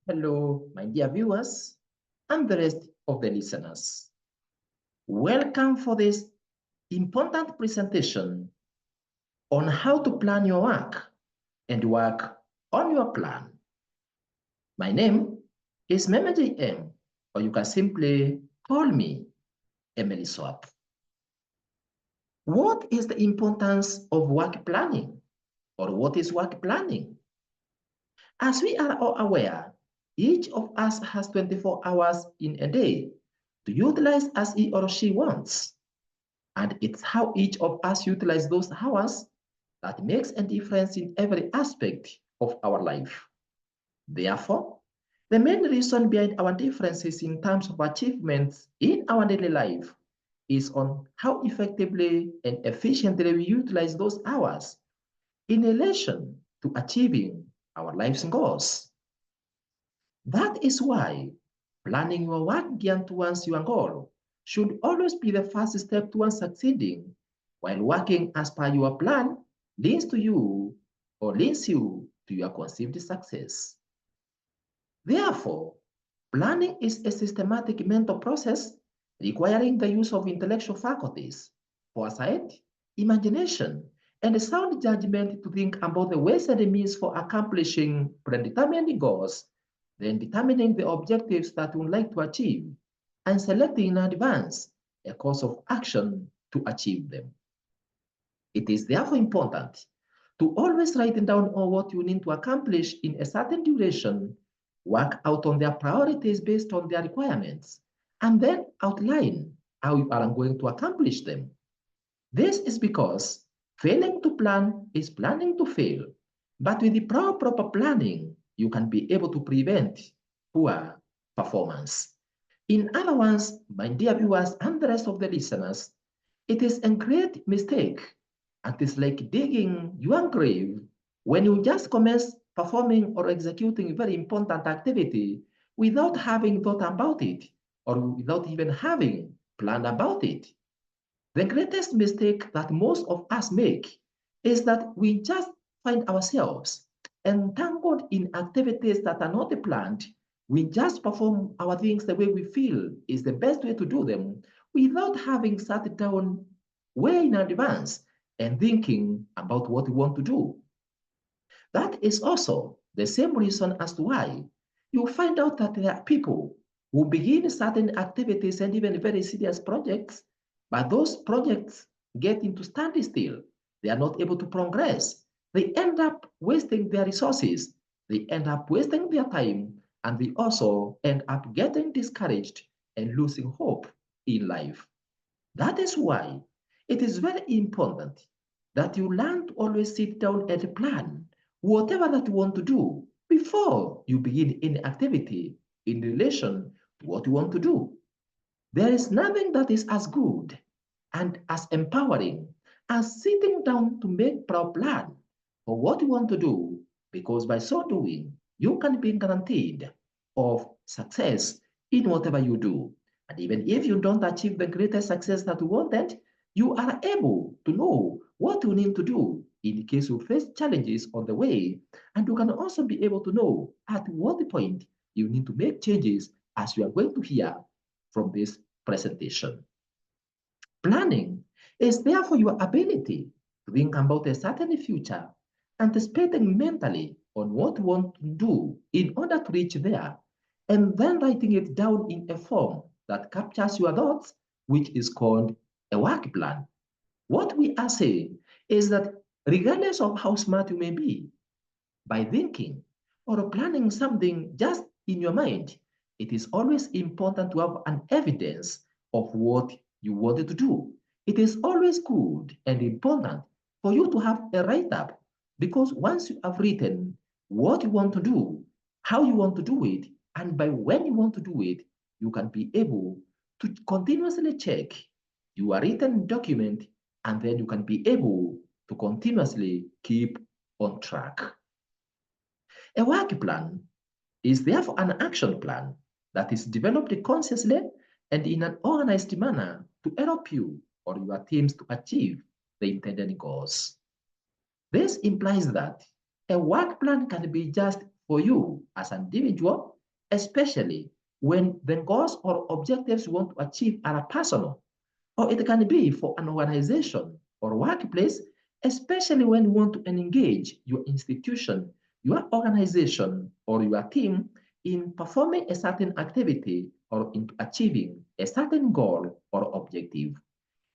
Hello, my dear viewers, and the rest of the listeners. Welcome for this important presentation on how to plan your work and work on your plan. My name is Memeji M, or you can simply call me Emily Swap. What is the importance of work planning, or what is work planning? As we are all aware, each of us has 24 hours in a day to utilize as he or she wants. And it's how each of us utilize those hours that makes a difference in every aspect of our life. Therefore, the main reason behind our differences in terms of achievements in our daily life is on how effectively and efficiently we utilize those hours in relation to achieving our life's goals. That is why planning your work geared towards your goal should always be the first step towards succeeding, while working as per your plan leads you to your conceived success. Therefore, planning is a systematic mental process requiring the use of intellectual faculties, foresight, imagination, and sound judgment to think about the ways and the means for accomplishing predetermined goals, then determining the objectives that you would like to achieve, and selecting in advance a course of action to achieve them. It is therefore important to always write down all what you need to accomplish in a certain duration, work out on their priorities based on their requirements, and then outline how you are going to accomplish them. This is because failing to plan is planning to fail. But with the proper planning, you can be able to prevent poor performance. In other words, my dear viewers and the rest of the listeners, it is a great mistake. And it's like digging your grave when you just commence performing or executing a very important activity without having thought about it or without even having planned about it. The greatest mistake that most of us make is that we just find ourselves entangled in activities that are not planned. We just perform our things the way we feel is the best way to do them without having sat down way in advance and thinking about what we want to do. That is also the same reason as to why you find out that there are people who begin certain activities and even very serious projects, but those projects get into standstill. They are not able to progress. They end up wasting their resources. They end up wasting their time, and they also end up getting discouraged and losing hope in life. That is why it is very important that you learn to always sit down and plan whatever that you want to do before you begin any activity in relation to what you want to do. There is nothing that is as good and as empowering as sitting down to make a plan for what you want to do, because by so doing, you can be guaranteed of success in whatever you do. And even if you don't achieve the greatest success that you wanted, you are able to know what you need to do in case you face challenges on the way. And you can also be able to know at what point you need to make changes, as you are going to hear from this presentation. Planning is therefore your ability to think about a certain future, anticipating mentally on what you want to do in order to reach there, and then writing it down in a form that captures your thoughts, which is called a work plan. What we are saying is that regardless of how smart you may be, by thinking or planning something just in your mind, it is always important to have an evidence of what you wanted to do. It is always good and important for you to have a write-up, because once you have written what you want to do, how you want to do it, and by when you want to do it, you can be able to continuously check your written document, and then you can be able to continuously keep on track. A work plan is therefore an action plan that is developed consciously and in an organized manner to help you or your teams to achieve the intended goals. This implies that a work plan can be just for you as an individual, especially when the goals or objectives you want to achieve are personal, or it can be for an organization or workplace, especially when you want to engage your institution, your organization, or your team in performing a certain activity or in achieving a certain goal or objective.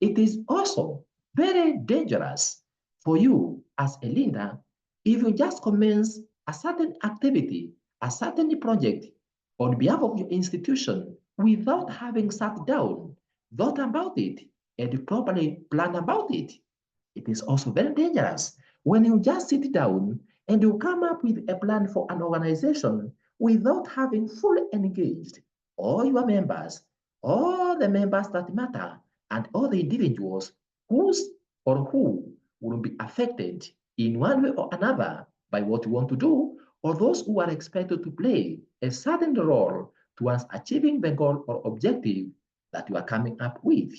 It is also very dangerous for you as a leader if you just commence a certain activity, a certain project on behalf of your institution without having sat down, thought about it, and properly planned about it. It is also very dangerous when you just sit down and you come up with a plan for an organization without having fully engaged all your members, all the members that matter, and all the individuals whose or who will be affected in one way or another by what you want to do, or those who are expected to play a certain role towards achieving the goal or objective that you are coming up with.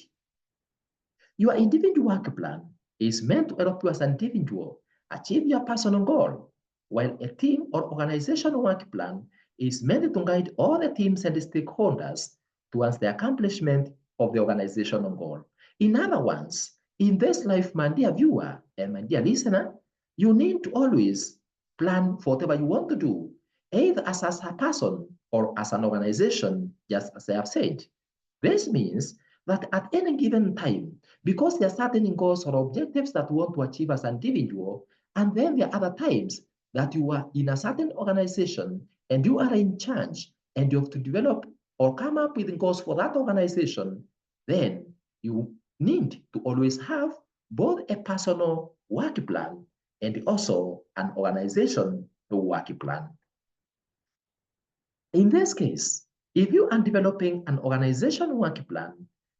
Your individual work plan is meant to help you as an individual achieve your personal goal, while a team or organizational work plan is meant to guide all the teams and stakeholders towards the accomplishment of the organizational goal. In other words, in this life, my dear viewer and my dear listener, you need to always plan for whatever you want to do, either as a person or as an organization, just as I have said. This means that at any given time, because there are certain goals or objectives that you want to achieve as an individual, and then there are other times that you are in a certain organization and you are in charge and you have to develop or come up with goals for that organization, then you need to always have both a personal work plan and also an organization work plan. In this case, if you are developing an organization work plan,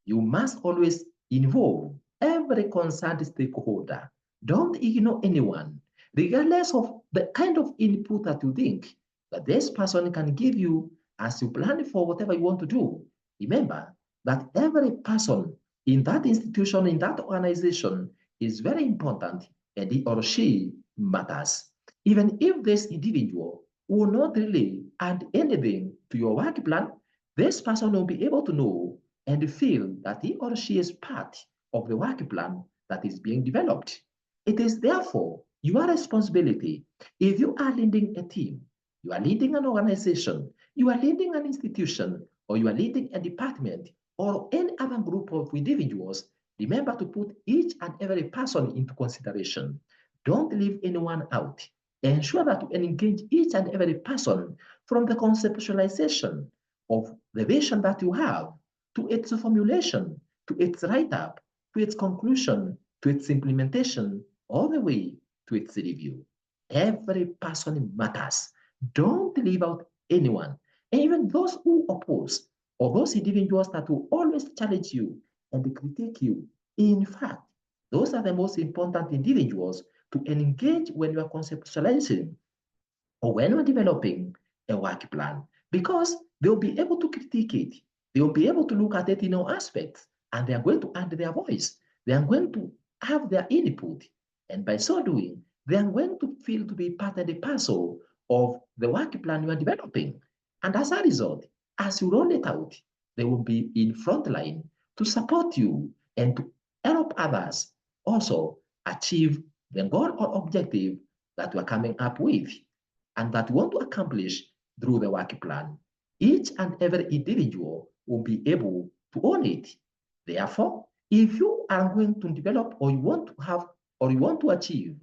you must always involve every concerned stakeholder. Don't ignore anyone, regardless of the kind of input that you think that this person can give you as you plan for whatever you want to do. Remember that every person in that institution, in that organization, is very important and he or she matters. Even if this individual will not really add anything to your work plan, this person will be able to know and feel that he or she is part of the work plan that is being developed. It is therefore your responsibility. If you are leading a team, you are leading an organization, you are leading an institution, or you are leading a department, or any other group of individuals, remember to put each and every person into consideration. Don't leave anyone out. Ensure that you engage each and every person from the conceptualization of the vision that you have to its formulation, to its write-up, to its conclusion, to its implementation, all the way to its review. Every person matters. Don't leave out anyone. And even those who oppose or those individuals that will always challenge you and critique you. In fact, those are the most important individuals to engage when you are conceptualizing or when you're developing a work plan, because they'll be able to critique it. They'll be able to look at it in all aspects, and they are going to add their voice. They are going to have their input. And by so doing, they are going to feel to be part of the parcel of the work plan you are developing. And as a result, as you roll it out, they will be in front line to support you and to help others also achieve the goal or objective that we're coming up with and that we want to accomplish through the work plan. Each and every individual will be able to own it. Therefore, if you are going to develop or you want to have or you want to achieve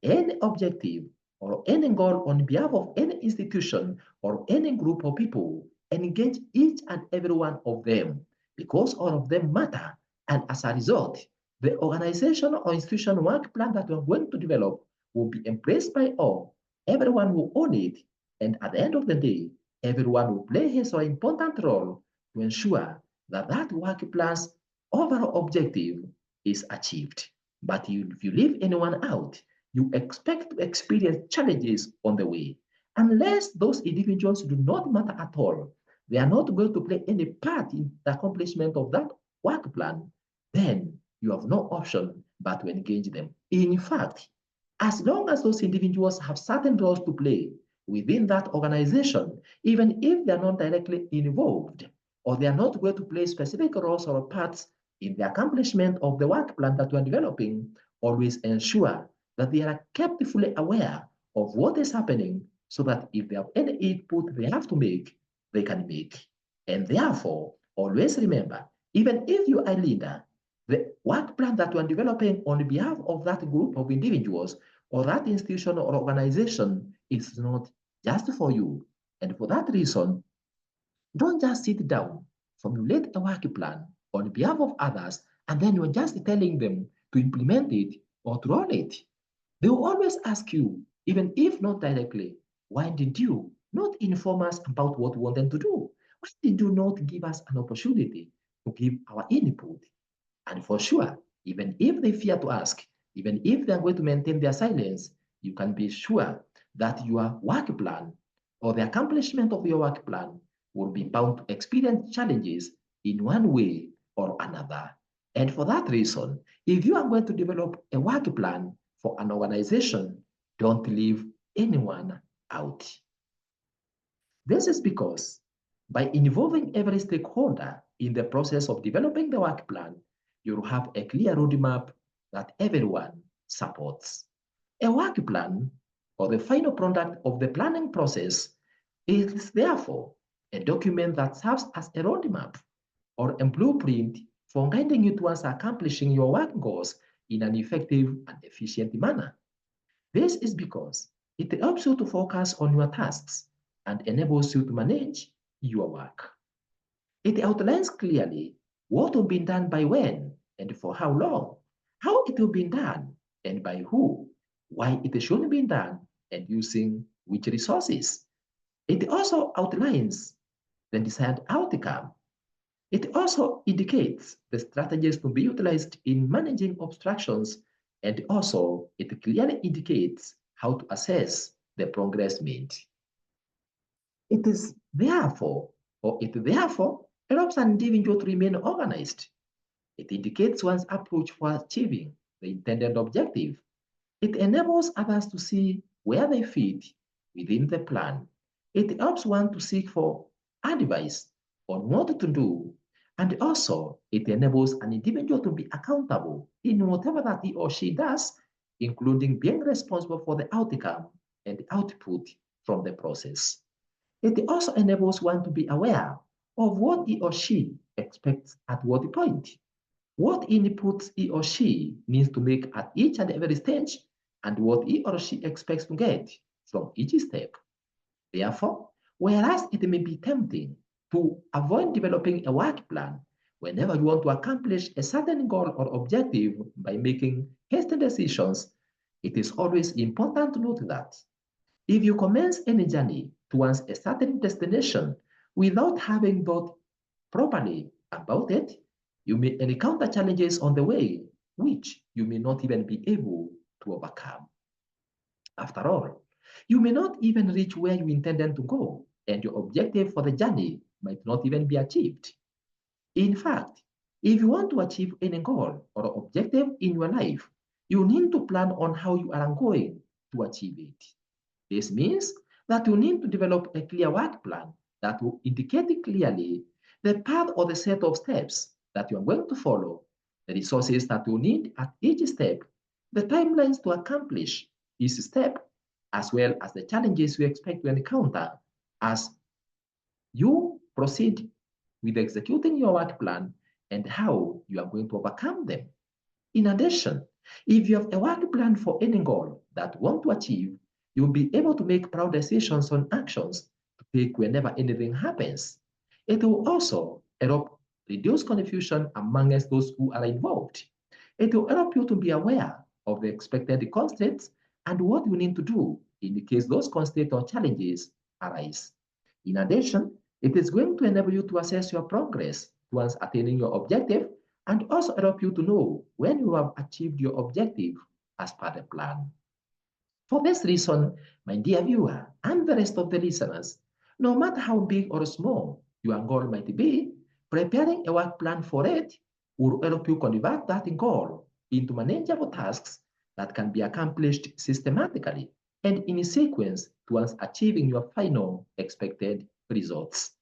any objective or any goal on behalf of any institution or any group of people, engage each and every one of them because all of them matter. And as a result, the organization or institution work plan that we're going to develop will be embraced by all. Everyone will own it. And at the end of the day, everyone will play his or important role to ensure that that work plan's overall objective is achieved. But if you leave anyone out, you expect to experience challenges on the way. Unless those individuals do not matter at all, they are not going to play any part in the accomplishment of that work plan, then you have no option but to engage them. In fact, as long as those individuals have certain roles to play, within that organization, even if they're not directly involved or they are not going to play specific roles or parts in the accomplishment of the work plan that we're developing, always ensure that they are kept fully aware of what is happening so that if they have any input they have to make, they can make. And therefore, always remember, even if you are a leader, the work plan that you are developing on behalf of that group of individuals or that institution or organization is not just for you. And for that reason, don't just sit down, formulate a work plan on behalf of others, and then you're just telling them to implement it or to roll it. They will always ask you, even if not directly, why did you not inform us about what you wanted to do? Why did you not give us an opportunity to give our input? And for sure, even if they fear to ask, even if they are going to maintain their silence, you can be sure that your work plan or the accomplishment of your work plan will be bound to experience challenges in one way or another. And for that reason, if you are going to develop a work plan for an organization, don't leave anyone out. This is because by involving every stakeholder in the process of developing the work plan, you'll have a clear roadmap that everyone supports. A work plan, or the final product of the planning process, is therefore a document that serves as a roadmap or a blueprint for guiding you towards accomplishing your work goals in an effective and efficient manner. This is because it helps you to focus on your tasks and enables you to manage your work. It outlines clearly what will be done by when and for how long, how it will be done and by who, why it should be done and using which resources. It also outlines the desired outcome. It also indicates the strategies to be utilized in managing obstructions, and also it clearly indicates how to assess the progress made. It therefore helps an individual to remain organized. It indicates one's approach for achieving the intended objective. It enables others to see where they fit within the plan. It helps one to seek for advice on what to do, and also it enables an individual to be accountable in whatever that he or she does, including being responsible for the outcome and output from the process. It also enables one to be aware of what he or she expects at what point, what inputs he or she needs to make at each and every stage, and what he or she expects to get from each step. Therefore, whereas it may be tempting to avoid developing a work plan whenever you want to accomplish a certain goal or objective by making hasty decisions, it is always important to note that if you commence any journey towards a certain destination without having thought properly about it, you may encounter challenges on the way which you may not even be able to overcome. After all, you may not even reach where you intended to go, and your objective for the journey might not even be achieved. In fact, if you want to achieve any goal or objective in your life, you need to plan on how you are going to achieve it. This means that you need to develop a clear work plan that will indicate clearly the path or the set of steps that you are going to follow, the resources that you need at each step, the timelines to accomplish each step, as well as the challenges you expect to encounter as you proceed with executing your work plan and how you are going to overcome them. In addition, if you have a work plan for any goal that you want to achieve, you'll be able to make proud decisions on actions to take whenever anything happens. It will also help reduce confusion amongst those who are involved. It will help you to be aware of the expected constraints and what you need to do in case those constraints or challenges arise. In addition, it is going to enable you to assess your progress towards attaining your objective and also help you to know when you have achieved your objective as per the plan. For this reason, my dear viewer and the rest of the listeners, no matter how big or small your goal might be, preparing a work plan for it will help you convert that goal into manageable tasks that can be accomplished systematically. and in sequence towards achieving your final expected results.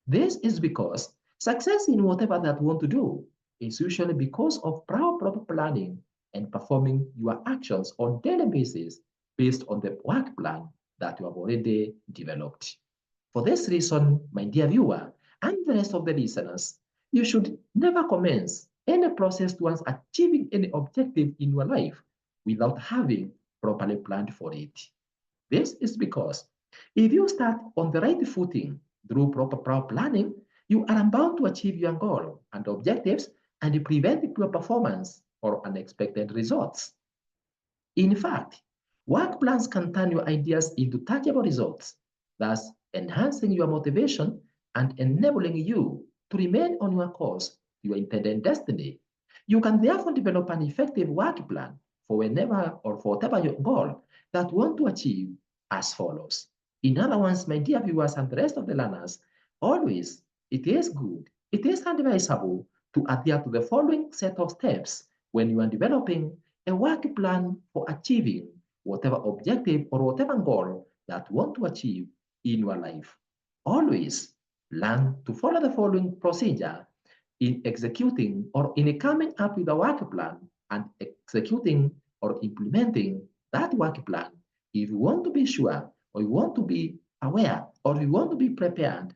This is because success in whatever that you want to do is usually because of proper planning and performing your actions on daily basis based on the work plan that you have already developed. For this reason, my dear viewer, and the rest of the listeners, you should never commence any process towards achieving any objective in your life without having properly planned for it. This is because if you start on the right footing through proper planning, you are bound to achieve your goal and objectives and prevent poor performance or unexpected results. In fact, work plans can turn your ideas into tangible results, thus enhancing your motivation and enabling you to remain on your course to your intended destiny. You can therefore develop an effective work plan for whenever or for whatever your goal that you want to achieve as follows. In other words, my dear viewers and the rest of the learners, always it is good, it is advisable to adhere to the following set of steps when you are developing a work plan for achieving whatever objective or whatever goal that you want to achieve in your life. Always learn to follow the following procedure in executing or in coming up with a work plan and executing or implementing that work plan. If you want to be sure or you want to be aware or you want to be prepared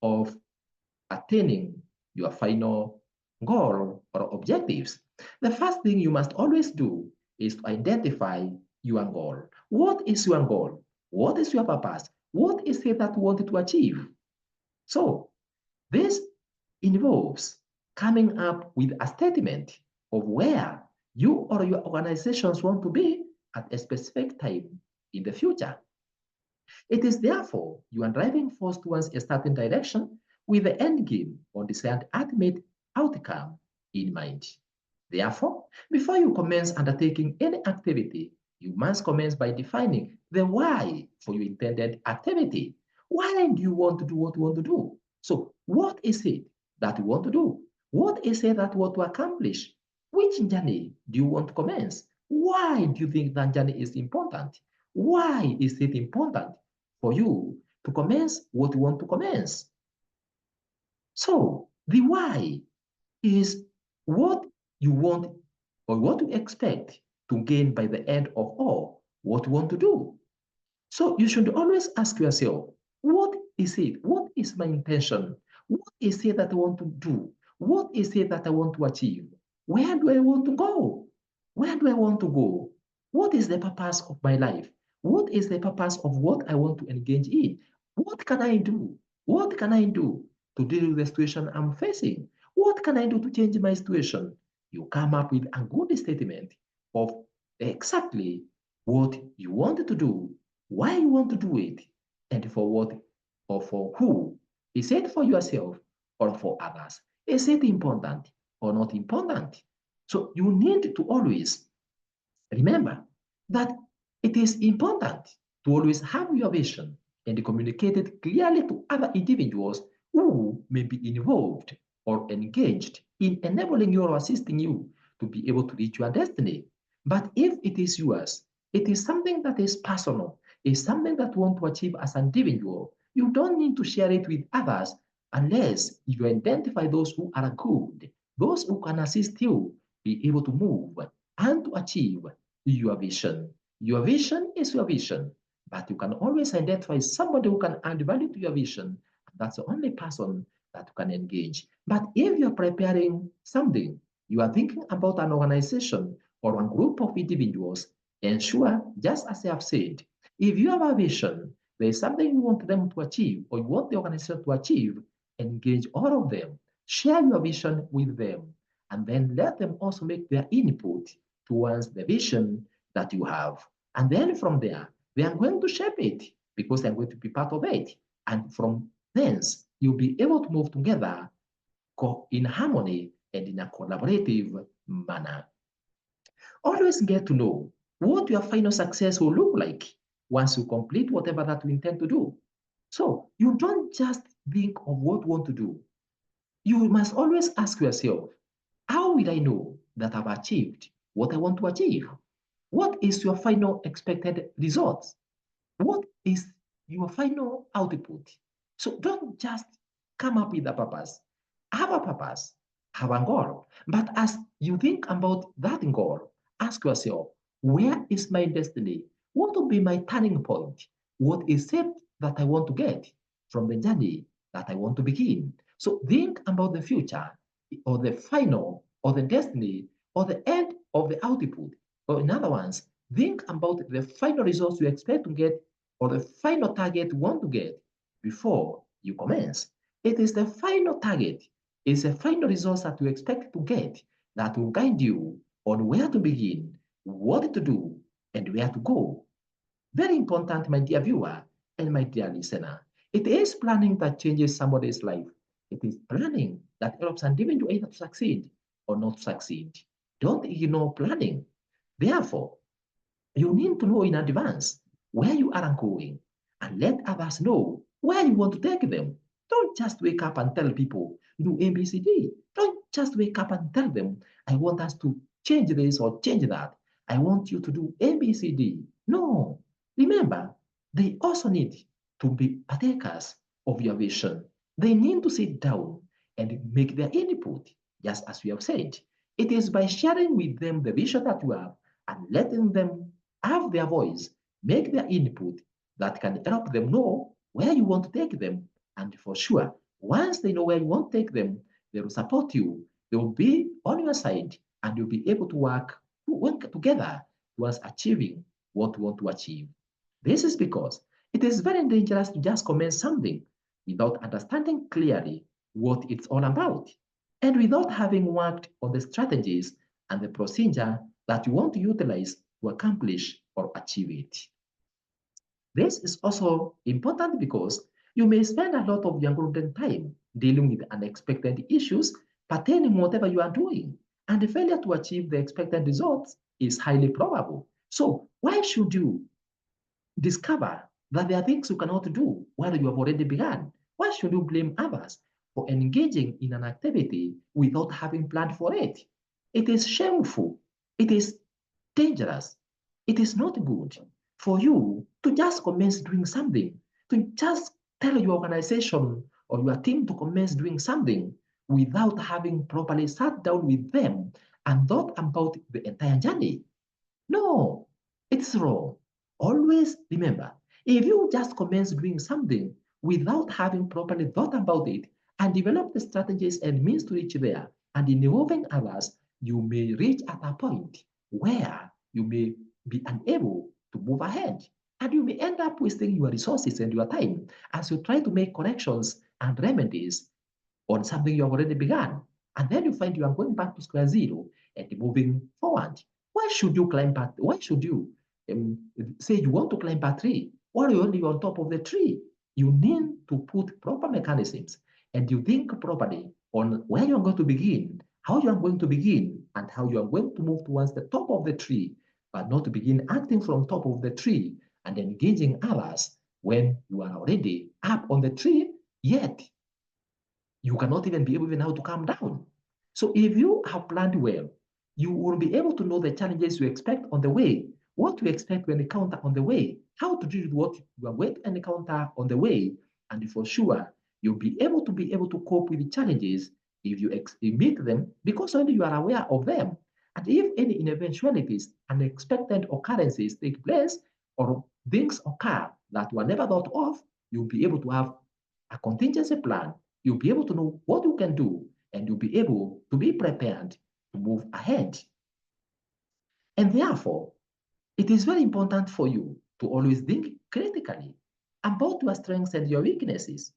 of attaining your final goal or objectives, the first thing you must always do is to identify your goal. What is your goal? What is your purpose? What is it that you want to achieve? So, this involves coming up with a statement of where you or your organizations want to be at a specific time in the future. It is therefore your driving force towards a certain direction with the end game or desired ultimate outcome in mind. Therefore, before you commence undertaking any activity, you must commence by defining the why for your intended activity. Why do you want to do what you want to do? So, what is it that you want to do? What is it that you want to accomplish? Which journey do you want to commence? Why do you think that journey is important? Why is it important for you to commence what you want to commence? So, the why is what you want or what you expect to gain by the end of all what you want to do. So you should always ask yourself, what is it? What is my intention? What is it that I want to do? What is it that I want to achieve? Where do I want to go? Where do I want to go? What is the purpose of my life? What is the purpose of what I want to engage in? What can I do? What can I do to deal with the situation I'm facing? What can I do to change my situation? You come up with a good statement of exactly what you want to do, why you want to do it, and for what or for who. Is it for yourself or for others? Is it important or not important? So you need to always remember that it is important to always have your vision and communicate it clearly to other individuals who may be involved or engaged in enabling you or assisting you to be able to reach your destiny. But if it is yours, it is something that is personal, is something that you want to achieve as an individual. You don't need to share it with others unless you identify those who are good, those who can assist you be able to move and to achieve your vision. Your vision is your vision, but you can always identify somebody who can add value to your vision. That's the only person that you can engage. But if you're preparing something, you are thinking about an organization or a group of individuals, ensure, just as I have said, if you have a vision, there is something you want them to achieve or you want the organization to achieve, engage all of them, share your vision with them, and then let them also make their input towards the vision that you have. And then from there, they are going to shape it because they're going to be part of it. And from thence, you'll be able to move together in harmony and in a collaborative manner. Always get to know what your final success will look like once you complete whatever that you intend to do. So you don't just think of what you want to do. You must always ask yourself, how will I know that I've achieved what I want to achieve? What is your final expected results? What is your final output? So don't just come up with a purpose. Have a purpose, have a goal. But as you think about that goal, ask yourself, where is my destiny? What will be my turning point? What is it that I want to get from the journey that I want to begin? So think about the future or the final or the destiny or the end of the output. Or in other words, think about the final results you expect to get or the final target you want to get before you commence. It is the final target, it's the final results that you expect to get that will guide you on where to begin, what to do, and where to go. Very important, my dear viewer and my dear listener. It is planning that changes somebody's life. It is planning that helps an individual either to succeed or not succeed. Don't ignore planning. Therefore, you need to know in advance where you are going and let others know where you want to take them. Don't just wake up and tell people, do ABCD. Don't just wake up and tell them, I want us to change this or change that. I want you to do ABCD. No. Remember, they also need to be partakers of your vision. They need to sit down and make their input, just as we have said. It is by sharing with them the vision that you have and letting them have their voice, make their input that can help them know where you want to take them. And for sure, once they know where you want to take them, they will support you. They will be on your side and you'll be able to work together towards achieving what you want to achieve. This is because it is very dangerous to just commence something without understanding clearly what it's all about and without having worked on the strategies and the procedure that you want to utilize to accomplish or achieve it. This is also important because you may spend a lot of your golden time dealing with unexpected issues pertaining whatever you are doing, and the failure to achieve the expected results is highly probable. So why should you discover that there are things you cannot do while you have already begun? Why should you blame others for engaging in an activity without having planned for it? It is shameful. It is dangerous. It is not good for you to just commence doing something, to just tell your organization or your team to commence doing something without having properly sat down with them and thought about the entire journey. No, it's wrong. Always remember, if you just commence doing something without having properly thought about it and develop the strategies and means to reach there and involving others, you may reach at a point where you may be unable to move ahead. And you may end up wasting your resources and your time as you try to make corrections and remedies on something you have already begun. And then you find you are going back to square zero and moving forward. Why should you climb back? Why should you um, say you want to climb a tree while you're only on top of the tree? You need to put proper mechanisms and you think properly on where you're going to begin, how you are going to begin, and how you are going to move towards the top of the tree, but not to begin acting from top of the tree and engaging others when you are already up on the tree, yet you cannot even be able even how to calm down. So if you have planned well, you will be able to know the challenges you expect on the way, what you expect to encounter on the way, how to deal with what you are going to encounter on the way, and for sure, you'll be able to cope with the challenges if you meet them because only you are aware of them. And if any eventualities, unexpected occurrences take place, or things occur that were never thought of, you'll be able to have a contingency plan. You'll be able to know what you can do and you'll be able to be prepared to move ahead. And therefore, it is very important for you to always think critically about your strengths and your weaknesses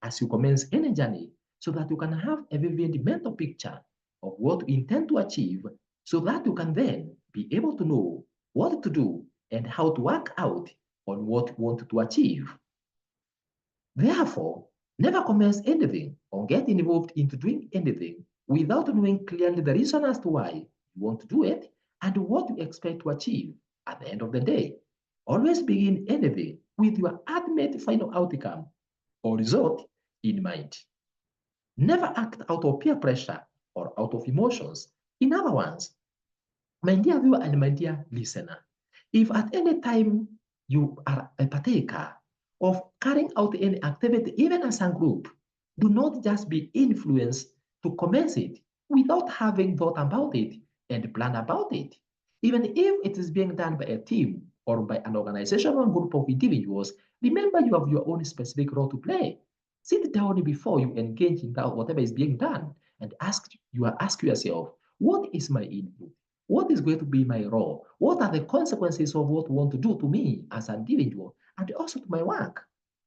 as you commence any journey so that you can have a vivid mental picture of what you intend to achieve so that you can then be able to know what to do and how to work out on what you want to achieve. Therefore, never commence anything or get involved into doing anything without knowing clearly the reason as to why you want to do it and what you expect to achieve at the end of the day. Always begin anything with your ultimate final outcome or result in mind. Never act out of peer pressure or out of emotions. In other words, my dear viewer and my dear listener, if at any time you are a partaker of carrying out any activity, even as a group, do not just be influenced to commence it without having thought about it and plan about it. Even if it is being done by a team or by an organization or group of individuals, remember you have your own specific role to play. Sit down before you engage in that whatever is being done and ask yourself, what is my input? What is going to be my role? What are the consequences of what you want to do to me as an individual and also to my work?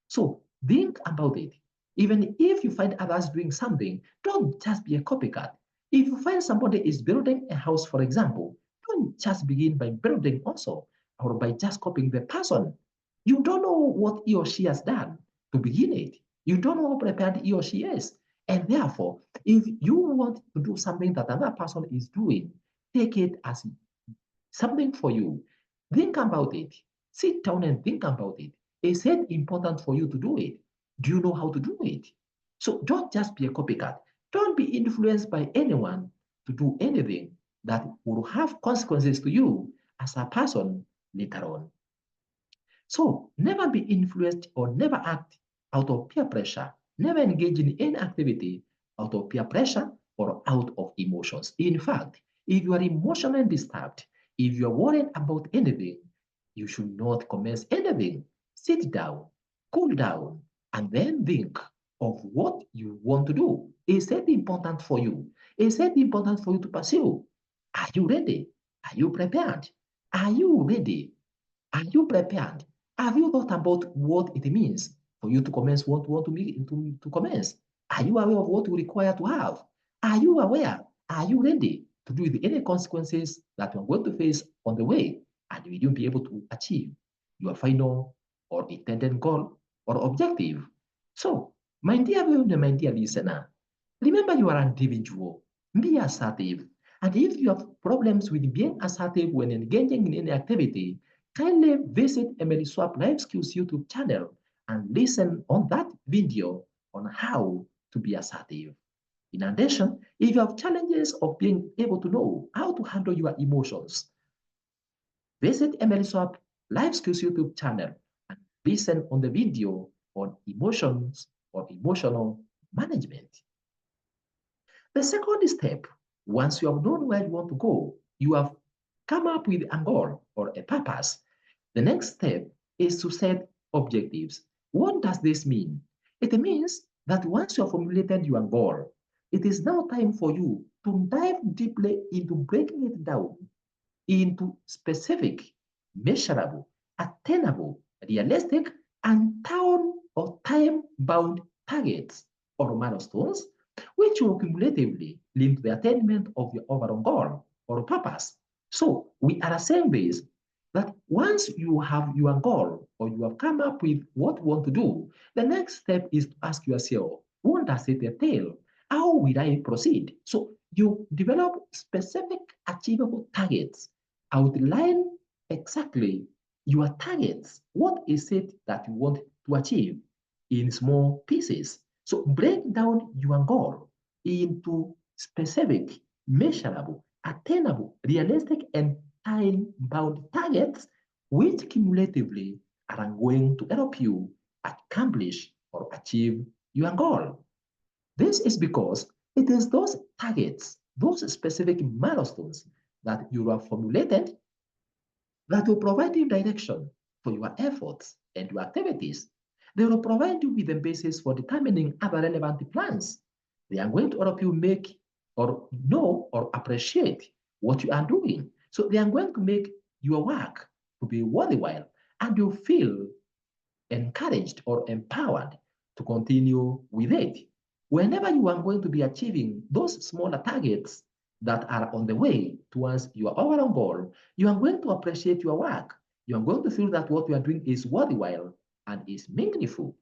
So think about it. Even if you find others doing something, don't just be a copycat. If you find somebody is building a house, for example, don't just begin by building also or by just copying the person. You don't know what he or she has done to begin it. You don't know how prepared he or she is. And therefore, if you want to do something that another person is doing, take it as something for you. Think about it. Sit down and think about it. Is it important for you to do it? Do you know how to do it? So don't just be a copycat. Don't be influenced by anyone to do anything that will have consequences to you as a person later on. So never be influenced or never act out of peer pressure. Never engage in any activity out of peer pressure or out of emotions. In fact, if you are emotionally disturbed, if you are worried about anything, you should not commence anything. Sit down, cool down, and then think of what you want to do. Is that important for you? Is that important for you to pursue? Are you ready? Are you prepared? Are you ready? Are you prepared? Have you thought about what it means for you to commence what you want to commence? Are you aware of what you require to have? Are you aware? Are you ready to deal with any consequences that you are going to face on the way? And will you be able to achieve your final or intended goal or objective? So, my dear viewer, my dear listener, remember you are an individual. Be assertive. And if you have problems with being assertive when engaging in any activity, kindly visit Emily Swap Life Skills YouTube channel and listen on that video on how to be assertive. In addition, if you have challenges of being able to know how to handle your emotions, visit Emily Swap Life Skills YouTube channel and listen on the video on emotions or emotional management. The second step, once you have known where you want to go, you have come up with a goal or a purpose. The next step is to set objectives. What does this mean? It means that once you have formulated your goal, it is now time for you to dive deeply into breaking it down into specific, measurable, attainable, realistic, and town or time-bound targets or milestones, which will cumulatively lead to the attainment of your overall goal or purpose. So we are saying this that once you have your goal or you have come up with what you want to do, the next step is to ask yourself, what does it entail? How will I proceed? So you develop specific achievable targets, outline exactly your targets. What is it that you want to achieve in small pieces? So break down your goal into specific, measurable, attainable, realistic, and time-bound targets, which cumulatively are going to help you accomplish or achieve your goal. This is because it is those targets, those specific milestones that you have formulated that will provide you direction for your efforts and your activities. They will provide you with the basis for determining other relevant plans. They are going to help you make or know or appreciate what you are doing. So they are going to make your work to be worthwhile and you feel encouraged or empowered to continue with it. Whenever you are going to be achieving those smaller targets that are on the way towards your overall goal, you are going to appreciate your work. You are going to feel that what you are doing is worthwhile and is meaningful.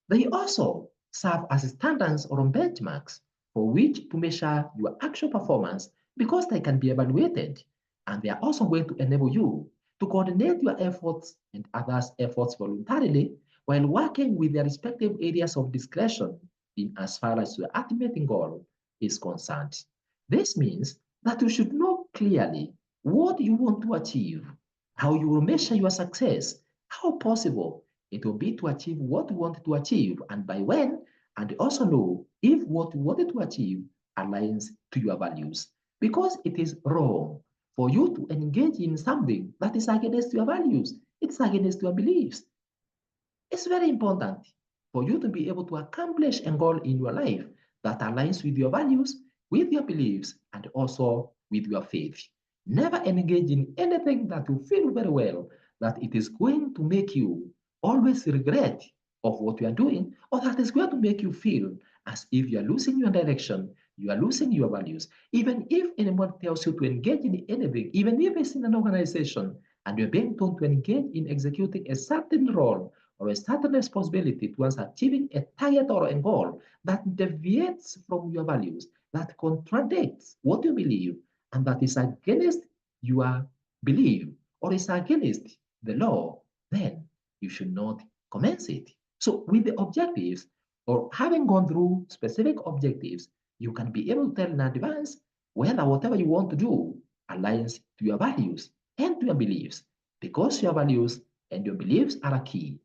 They also serve as standards or benchmarks for which to measure your actual performance because they can be evaluated. And they are also going to enable you to coordinate your efforts and others' efforts voluntarily while working with their respective areas of discretion in as far as your ultimate goal is concerned. This means that you should know clearly what you want to achieve how you will measure your success, how possible it will be to achieve what you wanted to achieve, and by when, and also know if what you wanted to achieve aligns to your values. Because it is wrong for you to engage in something that is against your values, it's against your beliefs. It's very important for you to be able to accomplish a goal in your life that aligns with your values, with your beliefs, and also with your faith. Never engage in anything that you feel very well that it is going to make you always regret of what you are doing, or that is going to make you feel as if you are losing your direction, you are losing your values. Even if anyone tells you to engage in anything, even if it's in an organization, and you're being told to engage in executing a certain role or a certain responsibility towards achieving a target or a goal that deviates from your values, that contradicts what you believe, and that is against your belief or is against the law, then you should not commence it. So, with the objectives or having gone through specific objectives, you can be able to tell in advance whether whatever you want to do aligns to your values and to your beliefs, because your values and your beliefs are a key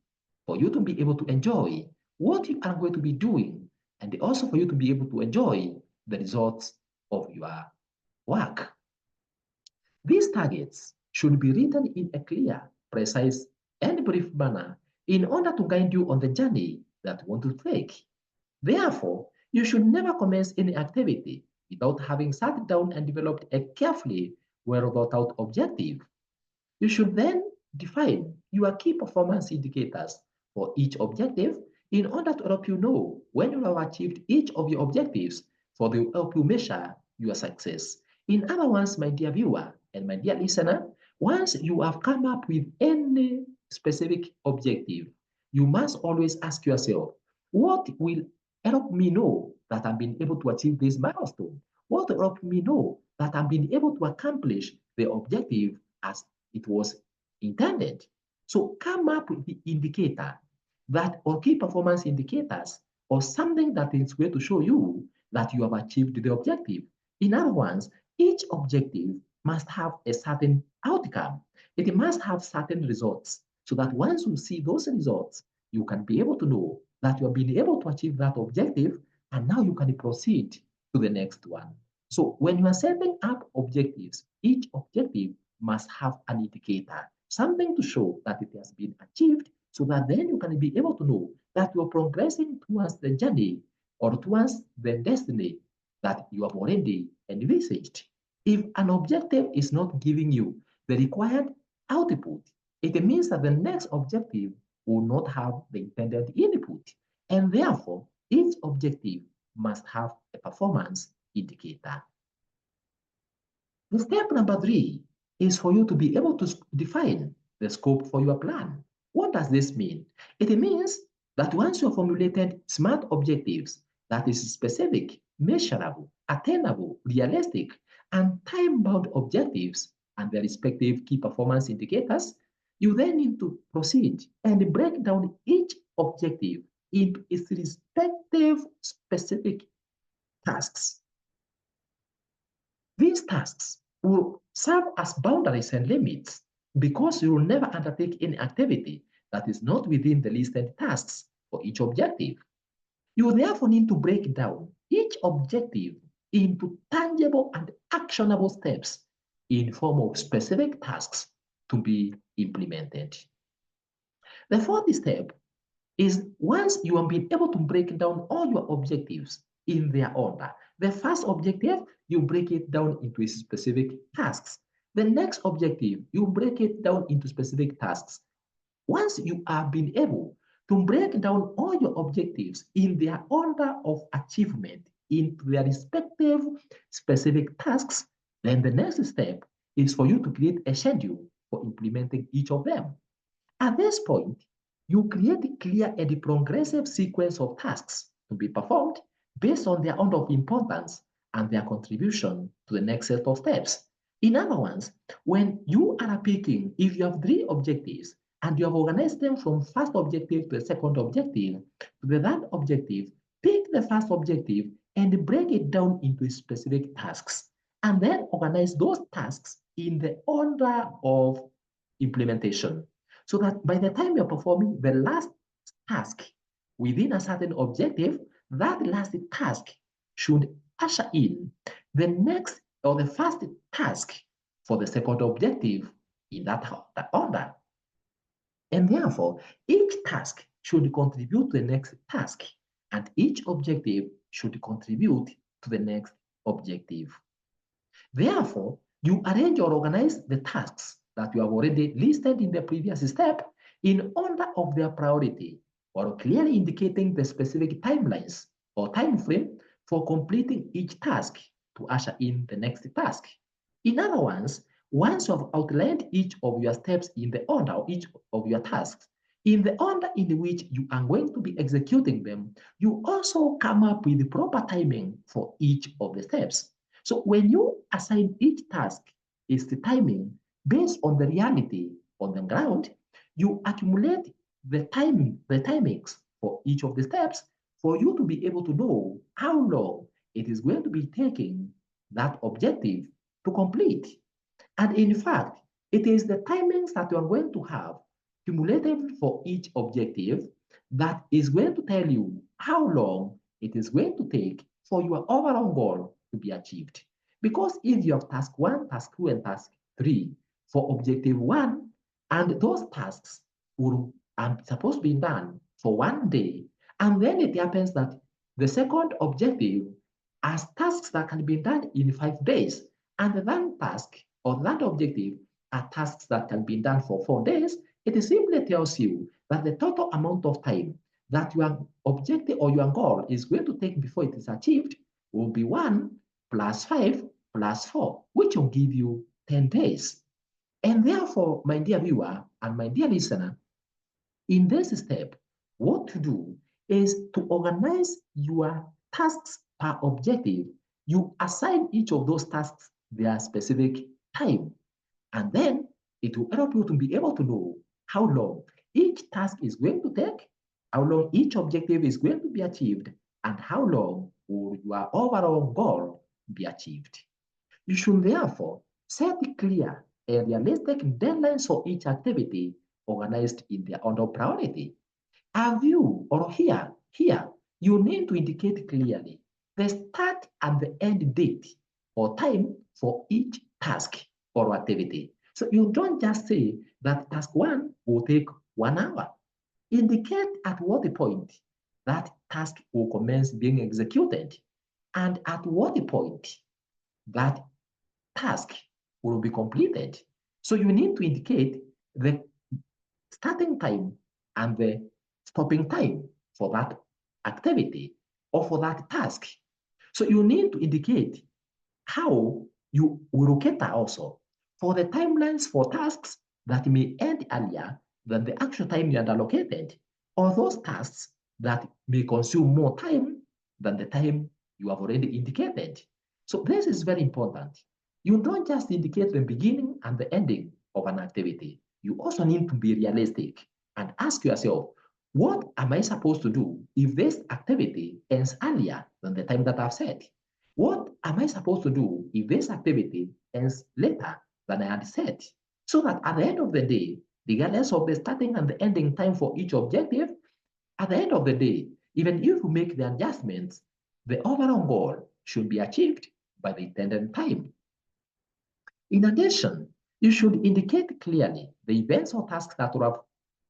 for you to be able to enjoy what you are going to be doing, and also for you to be able to enjoy the results of your work. These targets should be written in a clear, precise, and brief manner in order to guide you on the journey that you want to take. Therefore, you should never commence any activity without having sat down and developed a carefully well thought out objective. You should then define your key performance indicators for each objective in order to help you know when you have achieved each of your objectives, for they will help you measure your success. In other words, my dear viewer and my dear listener, once you have come up with any specific objective, you must always ask yourself, what will help me know that I've been able to achieve this milestone? What will help me know that I've been able to accomplish the objective as it was intended? So come up with the indicator that or key performance indicators or something that is going to show you that you have achieved the objective. In other words, each objective must have a certain outcome. It must have certain results so that once you see those results, you can be able to know that you have been able to achieve that objective, and now you can proceed to the next one. So when you are setting up objectives, each objective must have an indicator, something to show that it has been achieved, so that then you can be able to know that you're progressing towards the journey or towards the destiny that you have already envisaged. If an objective is not giving you the required output, it means that the next objective will not have the intended input. And therefore, each objective must have a performance indicator. The step number three is for you to be able to define the scope for your plan. What does this mean? It means that once you have formulated smart objectives that is specific, measurable, attainable, realistic, and time-bound objectives and their respective key performance indicators, you then need to proceed and break down each objective into its respective specific tasks. These tasks will serve as boundaries and limits because you will never undertake any activity that is not within the listed tasks for each objective. You will therefore need to break down each objective into tangible and actionable steps in form of specific tasks to be implemented. The fourth step is once you have been able to break down all your objectives in their order. The first objective, you break it down into specific tasks. The next objective, you break it down into specific tasks. Once you have been able to break down all your objectives in their order of achievement into their respective specific tasks, then the next step is for you to create a schedule for implementing each of them. At this point, you create a clear and a progressive sequence of tasks to be performed based on their order of importance and their contribution to the next set of steps. In other words, when you are picking, if you have three objectives and you have organized them from first objective to the second objective to the third objective, pick the first objective and break it down into specific tasks, and then organize those tasks in the order of implementation. So that by the time you're performing the last task within a certain objective, that last task should usher in the next or the first task for the second objective in that order. And therefore, each task should contribute to the next task, and each objective should contribute to the next objective. Therefore, you arrange or organize the tasks that you have already listed in the previous step in order of their priority, or clearly indicating the specific timelines or time frame for completing each task to usher in the next task. In other words, once you have outlined each of your steps in the order of each of your tasks, in the order in which you are going to be executing them, you also come up with the proper timing for each of the steps. So when you assign each task its timing based on the reality on the ground, you accumulate the timings for each of the steps for you to be able to know how long it is going to be taking that objective to complete. And in fact, it is the timings that you are going to have cumulative for each objective that is going to tell you how long it is going to take for your overall goal to be achieved. Because if you have task 1, task 2, and task 3 for objective 1, and those tasks are supposed to be done for 1 day, and then it happens that the second objective as tasks that can be done in 5 days, and that task or that objective are tasks that can be done for 4 days, it simply tells you that the total amount of time that your objective or your goal is going to take before it is achieved will be 1 plus 5 plus 4, which will give you 10 days. And therefore, my dear viewer and my dear listener, in this step, what to do is to organize your tasks per objective. You assign each of those tasks their specific time, and then it will help you to be able to know how long each task is going to take, how long each objective is going to be achieved, and how long will your overall goal be achieved. You should therefore set clear and realistic deadlines for each activity organized in their order of priority. Have you, or here, you need to indicate clearly the start and the end date or time for each task or activity. So you don't just say that task 1 will take 1 hour. Indicate at what point that task will commence being executed and at what point that task will be completed. So you need to indicate the starting time and the stopping time for that activity or for that task. So you need to indicate how you will cater also for the timelines for tasks that may end earlier than the actual time you had allocated, or those tasks that may consume more time than the time you have already indicated. So this is very important. You don't just indicate the beginning and the ending of an activity. You also need to be realistic and ask yourself, what am I supposed to do if this activity ends earlier than the time that I've set? What am I supposed to do if this activity ends later than I had set? So that at the end of the day, regardless of the starting and the ending time for each objective, at the end of the day, even if you make the adjustments, the overall goal should be achieved by the intended time. In addition, you should indicate clearly the events or tasks that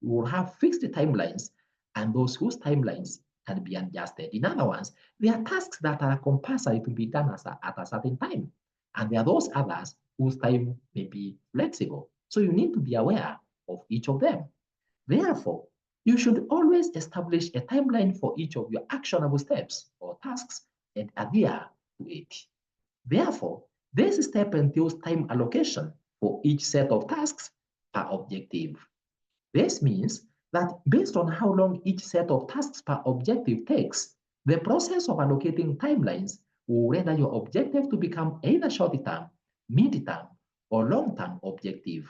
will have fixed timelines and those whose timelines can be adjusted. In other words, there are tasks that are compulsory to be done at a certain time, and there are those others whose time may be flexible. So you need to be aware of each of them. Therefore, you should always establish a timeline for each of your actionable steps or tasks and adhere to it. Therefore, this step entails time allocation for each set of tasks per objective. This means that based on how long each set of tasks per objective takes, the process of allocating timelines will render your objective to become either short-term, mid-term, or long-term objective.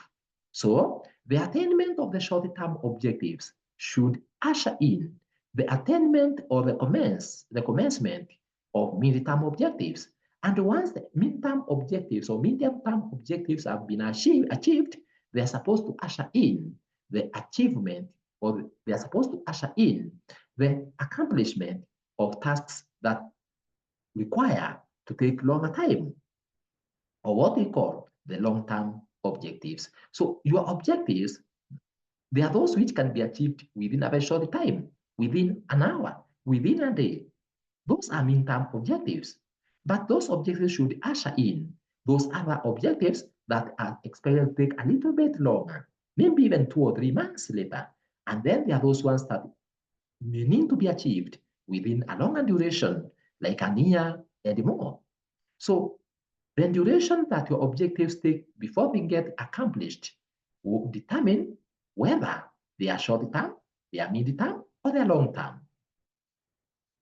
So, the attainment of the short-term objectives should usher in the attainment or the commencement of mid-term objectives. And once the mid-term objectives or medium-term objectives have been achieved, they are supposed to usher in the achievement, or they are supposed to usher in the accomplishment of tasks that require to take longer time, or what we call the long-term objectives. So your objectives, they are those which can be achieved within a very short time, within an hour, within a day. Those are mean-term objectives. But those objectives should usher in those other objectives that are expected to take a little bit longer, maybe even 2 or 3 months later. And then there are those ones that may need to be achieved within a longer duration, like a year and more. So the duration that your objectives take before they get accomplished will determine whether they are short term, they are mid term, or they are long term.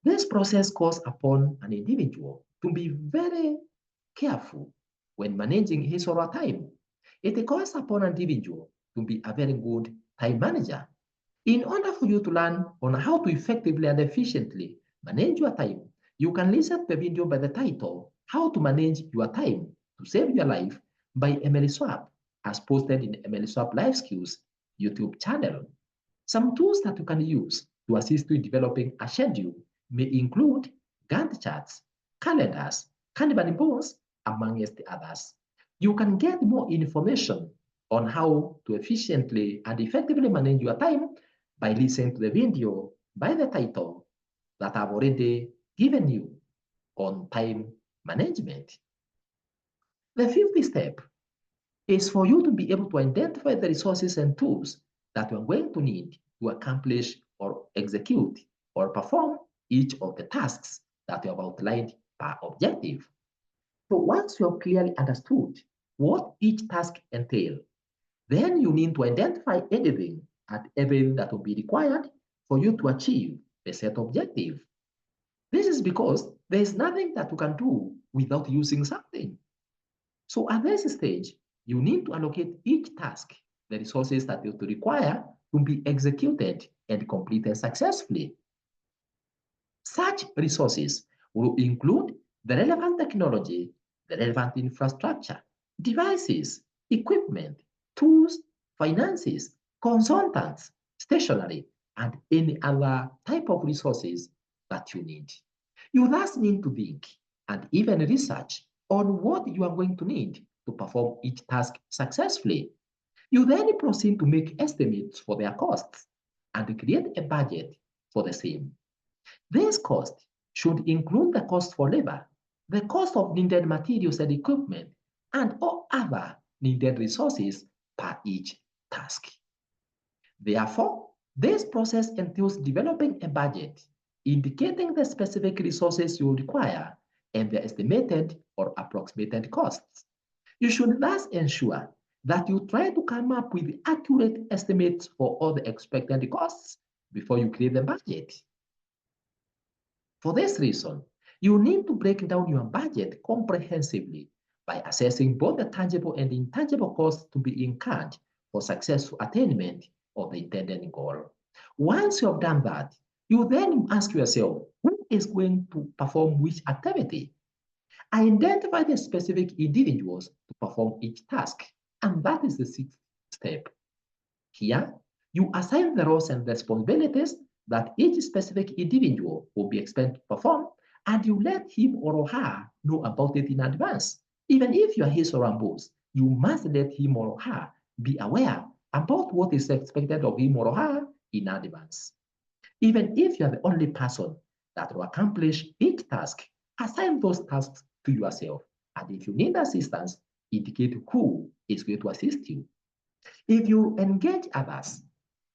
This process calls upon an individual to be very careful when managing his or her time. It calls upon an individual to be a very good time manager. In order for you to learn on how to effectively and efficiently manage your time, you can listen to the video by the title, How to Manage Your Time to Save Your Life by Emily Swap, as posted in Emily Swap Life Skills YouTube channel. Some tools that you can use to assist you in developing a schedule may include Gantt charts, calendars, Kanban boards, amongst others. You can get more information on how to efficiently and effectively manage your time by listening to the video by the title that I've already given you on time management. The fifth step is for you to be able to identify the resources and tools that you are going to need to accomplish or execute or perform each of the tasks that you have outlined per objective. So once you have clearly understood what each task entails, then you need to identify anything and everything that will be required for you to achieve the set objective. This is because there is nothing that you can do without using something. So at this stage, you need to allocate each task the resources that you require to be executed and completed successfully. Such resources will include the relevant technology, the relevant infrastructure, devices, equipment, tools, finances, consultants, stationery, and any other type of resources that you need. You thus need to think and even research on what you are going to need to perform each task successfully. You then proceed to make estimates for their costs and create a budget for the same. This cost should include the cost for labor, the cost of needed materials and equipment, and all other needed resources per each task. Therefore, this process entails developing a budget, indicating the specific resources you require and the estimated or approximated costs. You should thus ensure that you try to come up with accurate estimates for all the expected costs before you create the budget. For this reason, you need to break down your budget comprehensively by assessing both the tangible and intangible costs to be incurred for successful attainment of the intended goal. Once you have done that, you then ask yourself, who is going to perform which activity? Identify the specific individuals to perform each task, and that is the sixth step. Here, you assign the roles and responsibilities that each specific individual will be expected to perform, and you let him or her know about it in advance. Even if you are his or her boss, you must let him or her be aware about what is expected of him or her in advance. Even if you are the only person that will accomplish each task, assign those tasks to yourself. And if you need assistance, indicate who is going to assist you. If you engage others,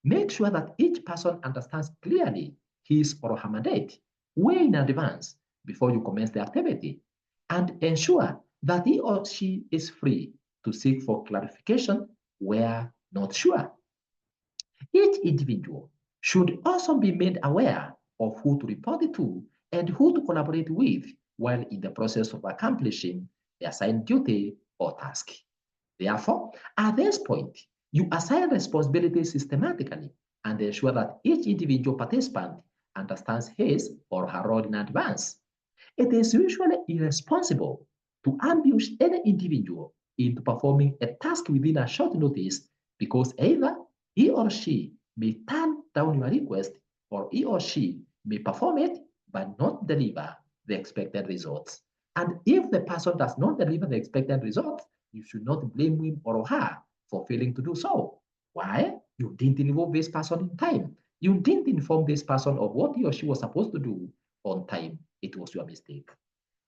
make sure that each person understands clearly his or her mandate way in advance before you commence the activity, and ensure that he or she is free to seek for clarification where not sure. Each individual should also be made aware of who to report it to and who to collaborate with while in the process of accomplishing the assigned duty or task. Therefore, at this point, you assign responsibilities systematically and ensure that each individual participant understands his or her role in advance. It is usually irresponsible to ambush any individual into performing a task within a short notice because either he or she may turn down your request or he or she may perform it but not deliver the expected results. And if the person does not deliver the expected results, you should not blame him or her for failing to do so. Why? You didn't involve this person in time. You didn't inform this person of what he or she was supposed to do on time. It was your mistake.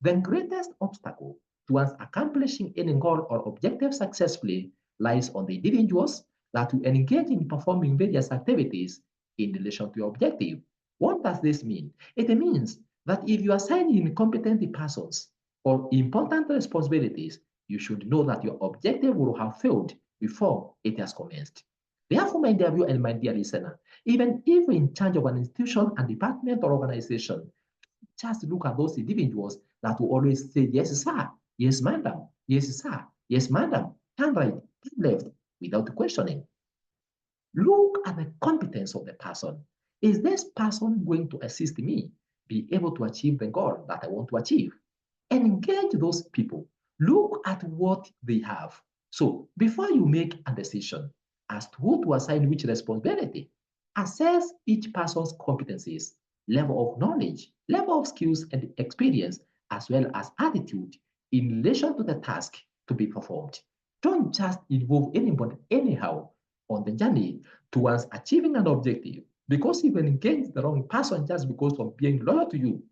The greatest obstacle towards accomplishing any goal or objective successfully lies on the individuals that will engage in performing various activities in relation to your objective. What does this mean? It means that if you assign incompetent persons or important responsibilities, you should know that your objective will have failed before it has commenced. Therefore, my dear viewer and my dear listener, even if in charge of an institution and department or organization, just look at those individuals that will always say, yes, sir, yes, madam, yes, sir, yes, madam, turn right, turn left, without questioning. Look at the competence of the person. Is this person going to assist me be able to achieve the goal that I want to achieve? Engage those people. Look at what they have. So before you make a decision as to who to assign which responsibility, assess each person's competencies, level of knowledge, level of skills and experience, as well as attitude in relation to the task to be performed. Don't just involve anybody anyhow on the journey towards achieving an objective, because if you engage the wrong person just because of being loyal to you,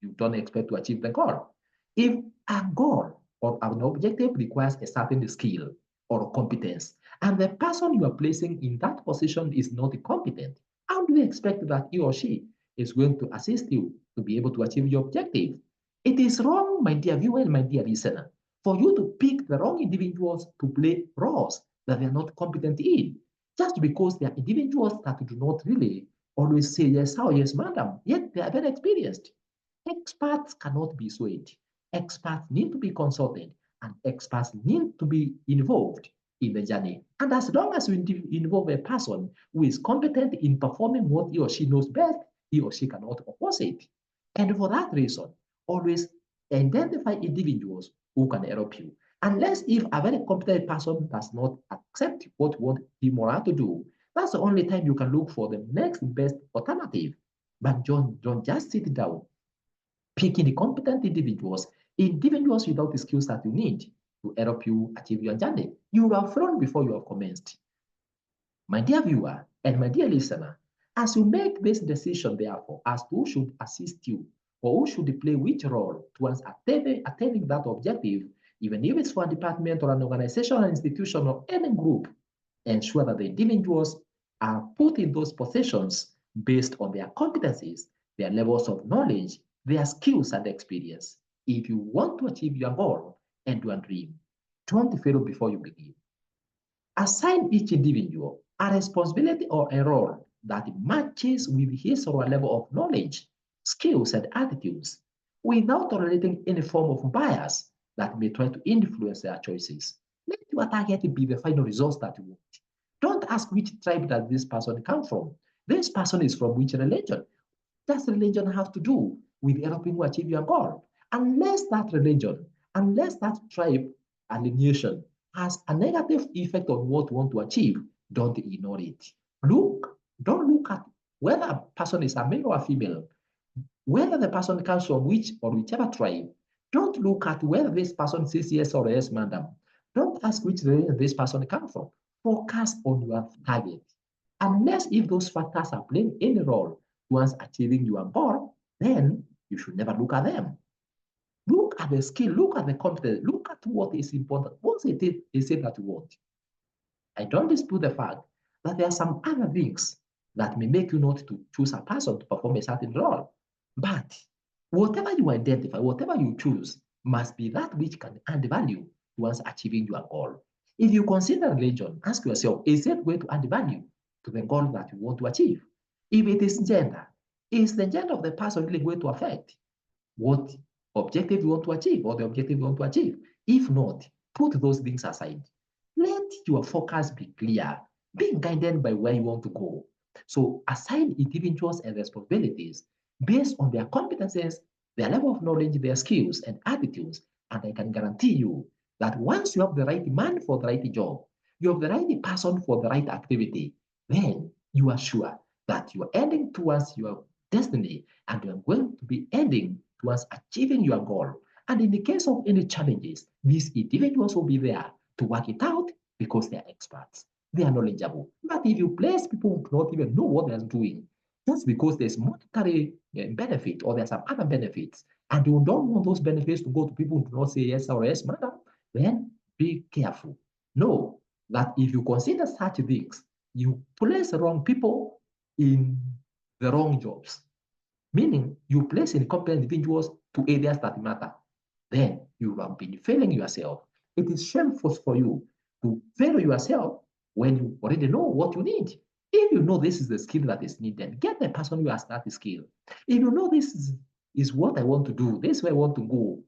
you don't expect to achieve the goal. If a goal or an objective requires a certain skill or competence, and the person you are placing in that position is not competent, how do you expect that he or she is going to assist you to be able to achieve your objective? It is wrong, my dear viewer and my dear listener, for you to pick the wrong individuals to play roles that they are not competent in, just because they are individuals that do not really always say yes, sir, yes, madam, yet they are very experienced. Experts cannot be swayed. Experts need to be consulted, and experts need to be involved in the journey. And as long as you involve a person who is competent in performing what he or she knows best, he or she cannot oppose it. And for that reason, always identify individuals who can help you. Unless if a very competent person does not accept what you want him or her to do, that's the only time you can look for the next best alternative. But don't just sit down picking competent individuals, individuals without the skills that you need to help you achieve your journey. You will have thrown before you have commenced. My dear viewer and my dear listener, as you make this decision, therefore, as to who should assist you or who should play which role towards attaining that objective, even if it's for a department or an organization, or an institution, or any group, ensure that the individuals are put in those positions based on their competencies, their levels of knowledge, their skills and experience. If you want to achieve your goal and your dream, don't fail before you begin. Assign each individual a responsibility or a role that matches with his or her level of knowledge, skills, and attitudes without tolerating any form of bias that may try to influence their choices. Let your target be the final results that you want. Don't ask which tribe does this person come from. This person is from which religion. Does religion have to do with helping you achieve your goal? Unless that religion, unless that tribe alienation has a negative effect on what you want to achieve, don't ignore it. Don't look at whether a person is a male or a female, whether the person comes from which or whichever tribe. Don't look at whether this person says yes or yes, madam. Don't ask which religion this person comes from. Focus on your target. Unless if those factors are playing any role towards achieving your goal, then you should never look at them. Look at the skill, look at the competence, look at what is important. What is it that you want? I don't dispute the fact that there are some other things that may make you not to choose a person to perform a certain role. But whatever you identify, whatever you choose, must be that which can add value towards achieving your goal. If you consider religion, ask yourself, is it going to add value to the goal that you want to achieve? If it is gender, is the gender of the person really going to affect what objective you want to achieve or the objective you want to achieve? If not, put those things aside. Let your focus be clear. Be guided by where you want to go. So assign individuals and responsibilities based on their competences, their level of knowledge, their skills and attitudes. And I can guarantee you that once you have the right man for the right job, you have the right person for the right activity, then you are sure that you are heading towards your destiny and you are going to be heading towards achieving your goal. And in the case of any challenges, these individuals will be there to work it out because they are experts. They are knowledgeable. But if you place people who do not even know what they're doing, just because there's monetary benefit or there's some other benefits, and you don't want those benefits to go to people who do not say yes or yes, madam, then be careful. Know that if you consider such things, you place the wrong people in the wrong jobs, meaning you place incompetent individuals to areas that matter. Then you have been failing yourself. It is shameful for you to fail yourself when you already know what you need. If you know this is the skill that is needed, get the person who has that skill. If you know is what I want to do, this is where I want to go,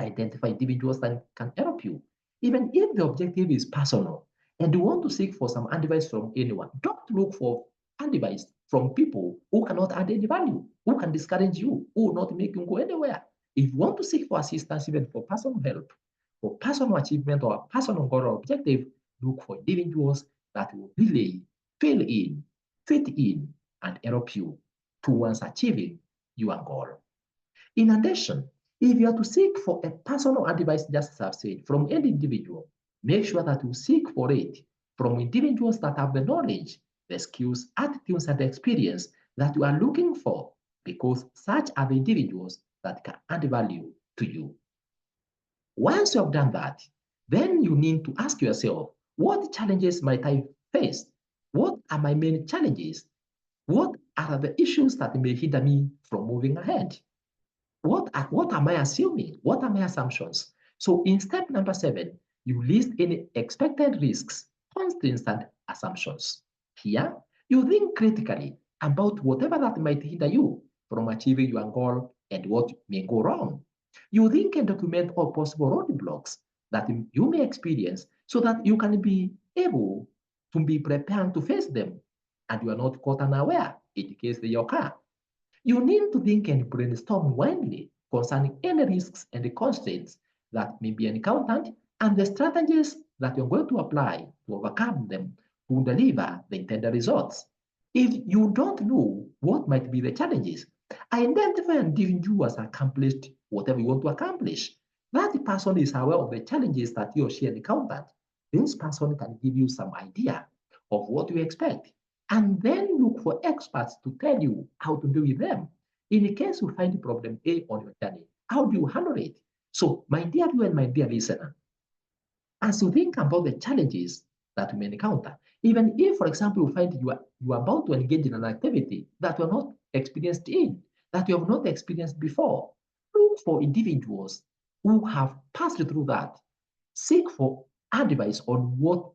identify individuals that can help you. Even if the objective is personal and you want to seek for some advice from anyone, don't look for advice from people who cannot add any value, who can discourage you, who will not make you go anywhere. If you want to seek for assistance, even for personal help, for personal achievement or personal goal or objective, look for individuals that will really fit in, and help you towards achieving your goal. In addition, if you are to seek for a personal advice, just as I've said, from any individual, make sure that you seek for it from individuals that have the knowledge, the skills, attitudes, and experience that you are looking for, because such are the individuals that can add value to you. Once you have done that, then you need to ask yourself, what challenges might I face? What are my main challenges? What are the issues that may hinder me from moving ahead? What am I assuming? What are my assumptions? So in step number 7, you list any expected risks, constraints, and assumptions. Here, you think critically about whatever that might hinder you from achieving your goal and what may go wrong. You think and document all possible roadblocks that you may experience so that you can be able to be prepared to face them and you are not caught unaware in case they occur. You need to think and brainstorm widely concerning any risks and the constraints that may be encountered and the strategies that you're going to apply to overcome them to deliver the intended results. If you don't know what might be the challenges, identify and individual has accomplished whatever you want to accomplish. That person is aware of the challenges that he or she encountered. This person can give you some idea of what you expect and then look for experts to tell you how to deal with them. In the case you find problem A on your journey, how do you handle it? So, my dear you and my dear listener, as you think about the challenges that you may encounter, even if, for example, you find you are about to engage in an activity that you are not experienced in, that you have not experienced before, look for individuals who have passed through that. Seek for advice on what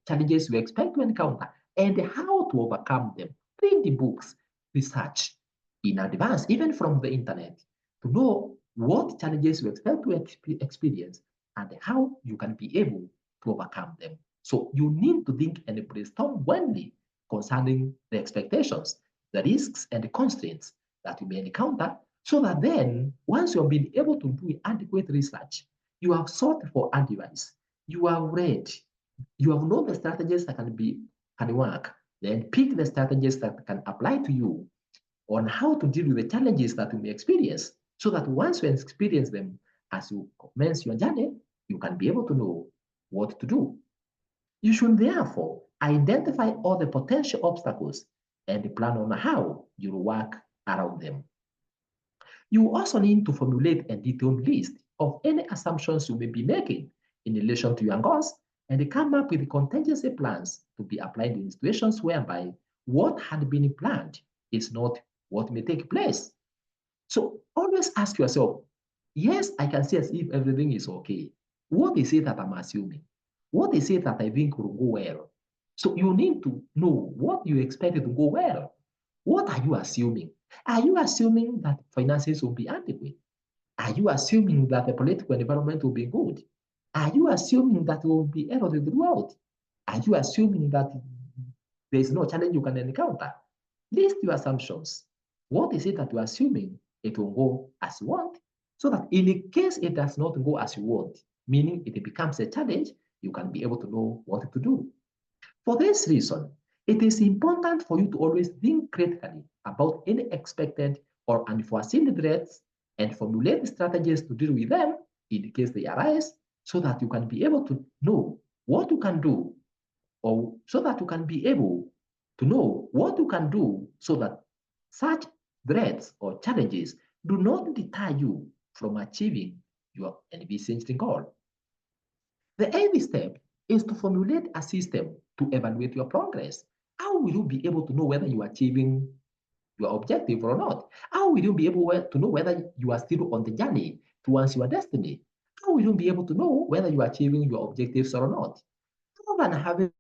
challenges you expect to encounter and how to overcome them. Read the books, research in advance, even from the internet, to know what challenges you expect to experience and how you can be able to overcome them. So you need to think and brainstorm widely concerning the expectations, the risks, and the constraints that you may encounter, so that then, once you've been able to do adequate research, you have sought for advice, you have read, you have known the strategies that can work, then pick the strategies that can apply to you on how to deal with the challenges that you may experience, so that once you experience them, as you commence your journey, you can be able to know what to do. You should therefore identify all the potential obstacles and plan on how you will work around them. You also need to formulate a detailed list of any assumptions you may be making in relation to your goals and come up with contingency plans to be applied in situations whereby what had been planned is not what may take place. So always ask yourself, yes, I can see as if everything is okay. What is it that I'm assuming? What is it that I think will go well? So you need to know what you expect to go well. What are you assuming? Are you assuming that finances will be adequate? Are you assuming that the political environment will be good? Are you assuming that it will be eroded throughout? Are you assuming that there is no challenge you can encounter? List your assumptions. What is it that you're assuming it will go as you want? So that in the case it does not go as you want, meaning it becomes a challenge, you can be able to know what to do. For this reason, it is important for you to always think critically about any expected or unforeseen threats and formulate strategies to deal with them in case they arise so that you can be able to know what you can do or so that you can be able to know what you can do so that such threats or challenges do not deter you from achieving your envisaged goal. The eighth step is to formulate a system to evaluate your progress. How will you be able to know whether you are achieving your objective or not? How will you be able to know whether you are still on the journey towards your destiny? How will you be able to know whether you are achieving your objectives or not? Rather than having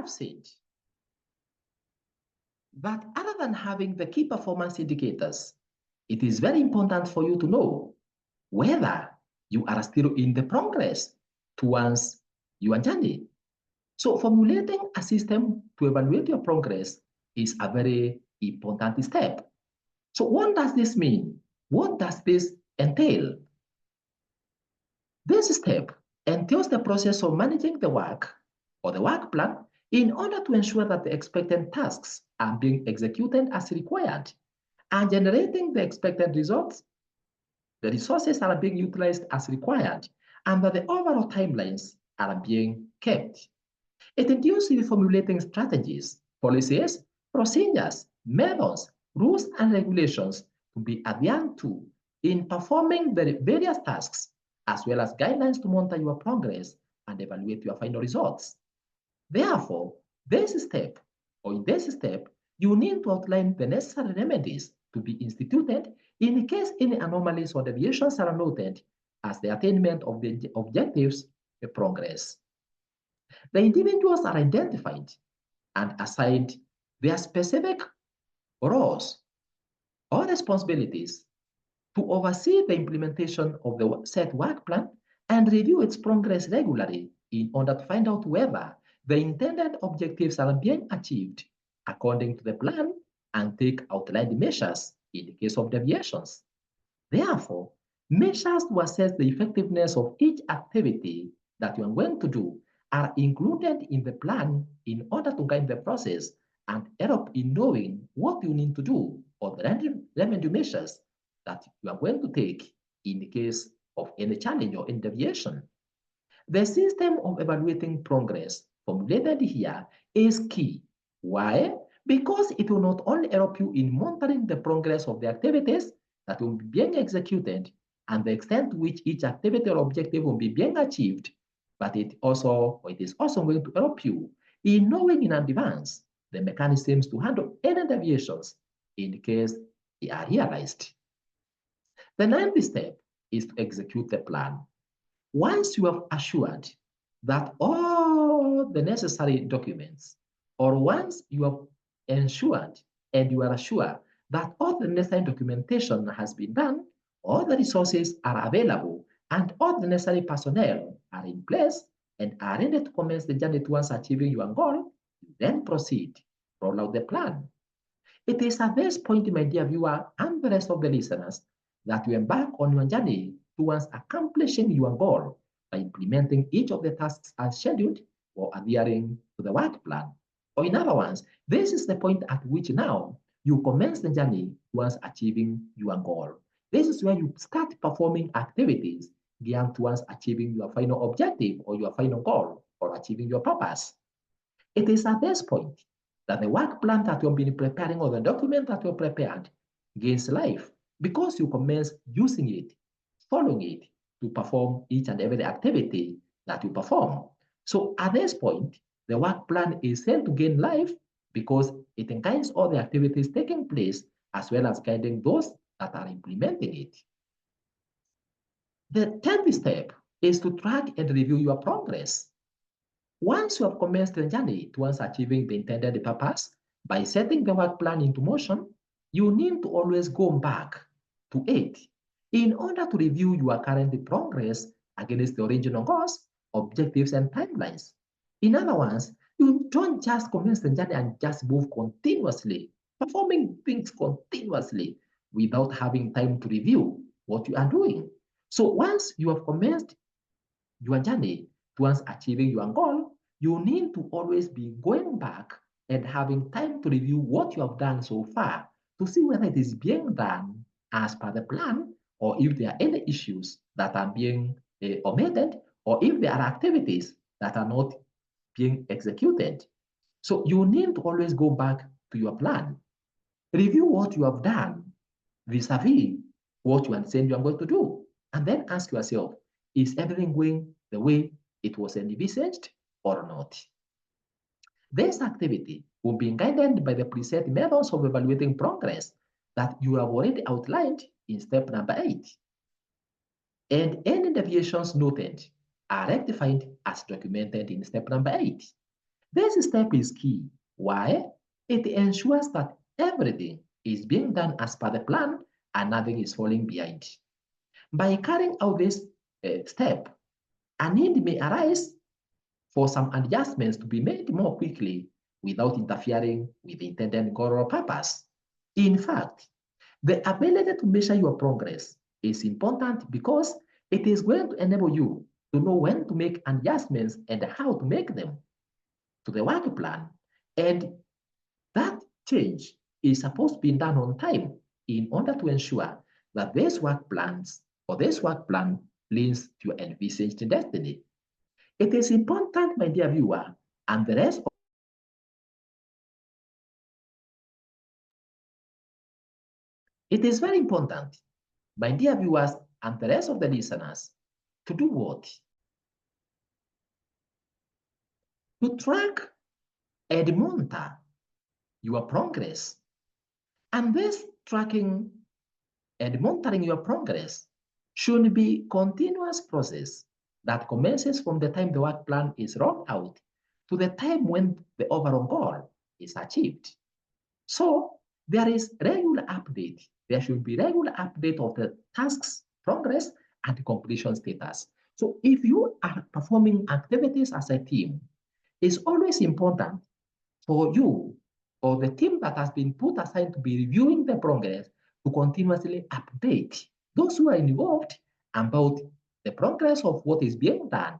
said that other than having the key performance indicators, it is very important for you to know whether you are still in the progress towards your journey. So formulating a system to evaluate your progress is a very important step. So what does this mean? What does this entail? This step entails the process of managing the work or the work plan in order to ensure that the expected tasks are being executed as required and generating the expected results. The resources are being utilized as required and that the overall timelines are being kept. It entails formulating strategies, policies, procedures, methods, rules, and regulations to be adhered to in performing the various tasks, as well as guidelines to monitor your progress and evaluate your final results. Therefore, in this step, you need to outline the necessary remedies to be instituted in case any anomalies or deviations are noted as the attainment of the objectives progress. The individuals are identified and assigned their specific roles or responsibilities to oversee the implementation of the set work plan and review its progress regularly in order to find out whether the intended objectives are being achieved according to the plan and take outlined measures in the case of deviations. Therefore, measures to assess the effectiveness of each activity that you are going to do are included in the plan in order to guide the process and help in knowing what you need to do or the remedy measures that you are going to take in the case of any challenge or any deviation. The system of evaluating progress formulated here is key. Why? Because it will not only help you in monitoring the progress of the activities that will be being executed and the extent to which each activity or objective will be being achieved, but it is also going to help you in knowing in advance the mechanisms to handle any deviations in case they are realized. The ninth step is to execute the plan. Once you have assured that all the necessary documents, or once you have ensured and you are sure that all the necessary documentation has been done, all the resources are available, and all the necessary personnel are in place and are ready to commence the journey towards achieving your goal, then proceed, roll out the plan. It is at this point, my dear viewer, and the rest of the listeners, that you embark on your journey towards accomplishing your goal by implementing each of the tasks as scheduled or adhering to the work plan. Or in other words, this is the point at which now you commence the journey towards achieving your goal. This is where you start performing activities geared towards achieving your final objective or your final goal or achieving your purpose. It is at this point that the work plan that you've been preparing or the document that you prepared gains life because you commence using it, following it to perform each and every activity that you perform. So at this point, the work plan is said to gain life because it guides all the activities taking place as well as guiding those that are implementing it. The 10th step is to track and review your progress. Once you have commenced the journey towards achieving the intended purpose by setting the work plan into motion, you need to always go back to it in order to review your current progress against the original goals, objectives, and timelines. In other words, you don't just commence the journey and just move continuously, performing things continuously without having time to review what you are doing. So once you have commenced your journey towards achieving your goal, you need to always be going back and having time to review what you have done so far to see whether it is being done as per the plan or if there are any issues that are being omitted or if there are activities that are not being executed. So you need to always go back to your plan, review what you have done vis-a-vis what you are saying you are going to do, and then ask yourself, is everything going the way it was envisaged or not? This activity will be guided by the preset methods of evaluating progress that you have already outlined in step number 8. And any deviations noted are rectified as documented in step number 8. This step is key. Why? It ensures that everything is being done as per the plan and nothing is falling behind. By carrying out this step, a need may arise for some adjustments to be made more quickly without interfering with the intended goal or purpose. In fact, the ability to measure your progress is important because it is going to enable you to know when to make adjustments and how to make them to the work plan. And that change is supposed to be done on time in order to ensure that this work plans or this work plan leads to your envisaged destiny. It is important, my dear viewer, and the rest of it is very important, my dear viewers and the rest of the listeners, to do what? To track and monitor your progress. And this tracking and monitoring your progress should be a continuous process that commences from the time the work plan is rolled out to the time when the overall goal is achieved. So there is regular update. There should be regular update of the tasks, progress, and completion status. So if you are performing activities as a team, it's always important for you or the team that has been put aside to be reviewing the progress to continuously update those who are involved about the progress of what is being done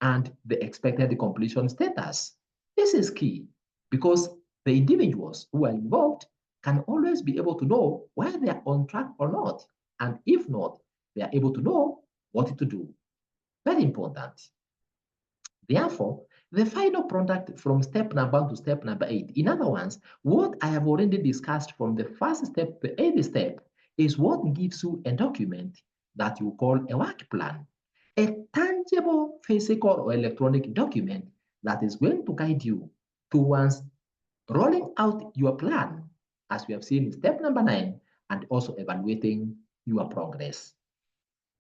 and the expected completion status. This is key because the individuals who are involved can always be able to know whether they are on track or not. And if not, they are able to know what to do. Very important. Therefore, the final product from step number 1 to step number 8, in other words, what I have already discussed from the first step to the 8th step is what gives you a document that you call a work plan, a tangible physical or electronic document that is going to guide you towards rolling out your plan, as we have seen in step number 9, and also evaluating your progress.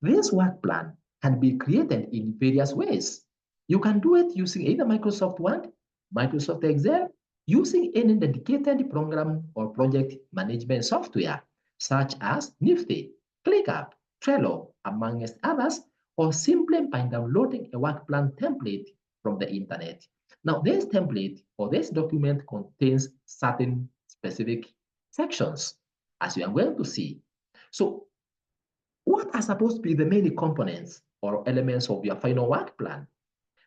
This work plan can be created in various ways. You can do it using either Microsoft Word, Microsoft Excel, using any dedicated program or project management software, such as Nifty, ClickUp, Trello, amongst others, or simply by downloading a work plan template from the internet. Now, this template or this document contains certain specific sections, as you are going to see. So what are supposed to be the main components or elements of your final work plan?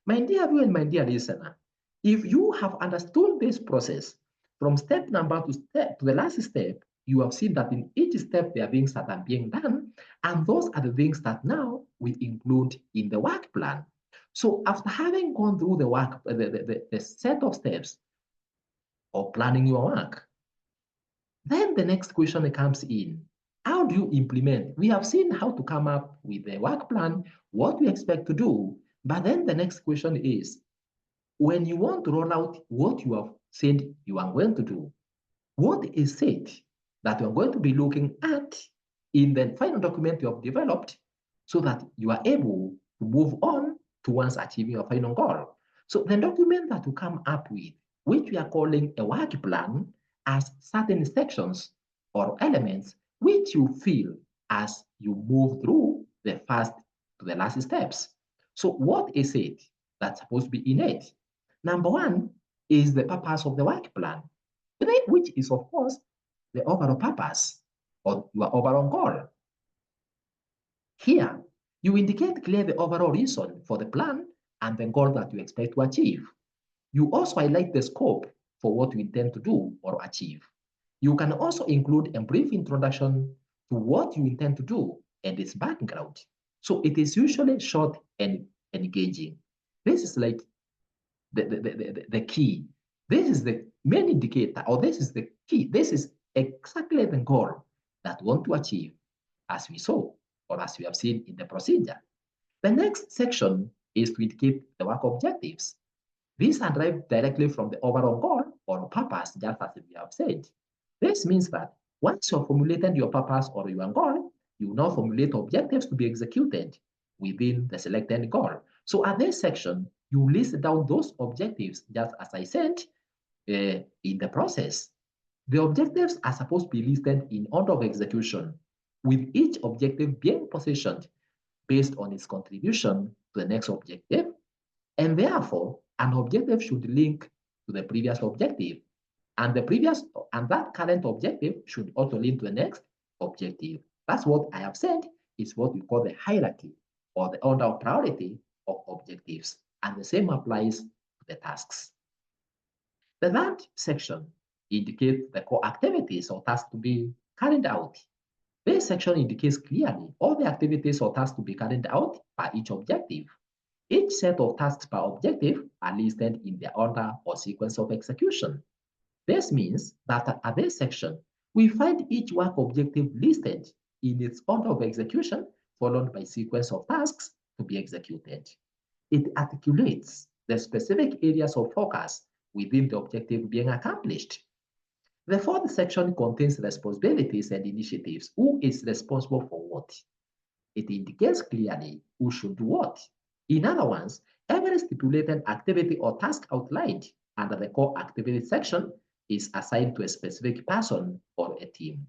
My dear viewer and my dear listener, if you have understood this process from step number to the last step, you have seen that in each step there are things that are being done, and those are the things that now we include in the work plan. So after having gone through the set of steps of planning your work, then the next question comes in. How do you implement? We have seen how to come up with the work plan, what we expect to do, but then the next question is, when you want to roll out what you have said you are going to do, what is it that you are going to be looking at in the final document you have developed so that you are able to move on towards achieving your final goal? So the document that you come up with, which we are calling a work plan, has certain sections or elements which you fill as you move through the first to the last steps. So what is it that's supposed to be in it? Number one is the purpose of the work plan, which is, of course, the overall purpose or your overall goal. Here, you indicate clearly the overall reason for the plan and the goal that you expect to achieve. You also highlight the scope for what you intend to do or achieve. You can also include a brief introduction to what you intend to do and its background. So it is usually short and engaging. This is like the key. This is the main indicator, or this is the key. This is exactly the goal that we want to achieve, as we saw, or as we have seen in the procedure. The next section is to indicate the work objectives. These are derived directly from the overall goal or purpose, just as we have said. This means that once you have formulated your purpose or your goal, you now formulate objectives to be executed within the selected goal. So at this section, you list down those objectives, just as I said, in the process. The objectives are supposed to be listed in order of execution, with each objective being positioned based on its contribution to the next objective, and therefore, an objective should link to the previous objective, and that current objective should also link to the next objective. That's what I have said is what we call the hierarchy or the order of priority of objectives, and the same applies to the tasks. The third section indicates the core activities or tasks to be carried out. This section indicates clearly all the activities or tasks to be carried out by each objective. Each set of tasks per objective are listed in their order or sequence of execution. This means that at this section, we find each work objective listed in its order of execution, followed by sequence of tasks to be executed. It articulates the specific areas of focus within the objective being accomplished. The fourth section contains responsibilities and initiatives. Who is responsible for what? It indicates clearly who should do what. In other words, every stipulated activity or task outlined under the core activity section is assigned to a specific person or a team.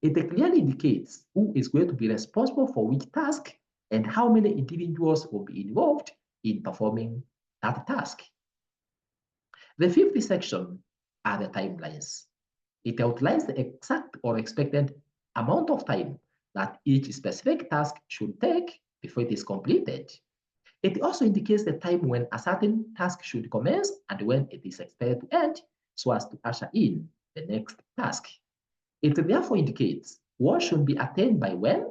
It clearly indicates who is going to be responsible for which task and how many individuals will be involved in performing that task. The fifth section are the timelines. It outlines the exact or expected amount of time that each specific task should take before it is completed. It also indicates the time when a certain task should commence and when it is expected to end, so as to usher in the next task. It therefore indicates what should be attained by when,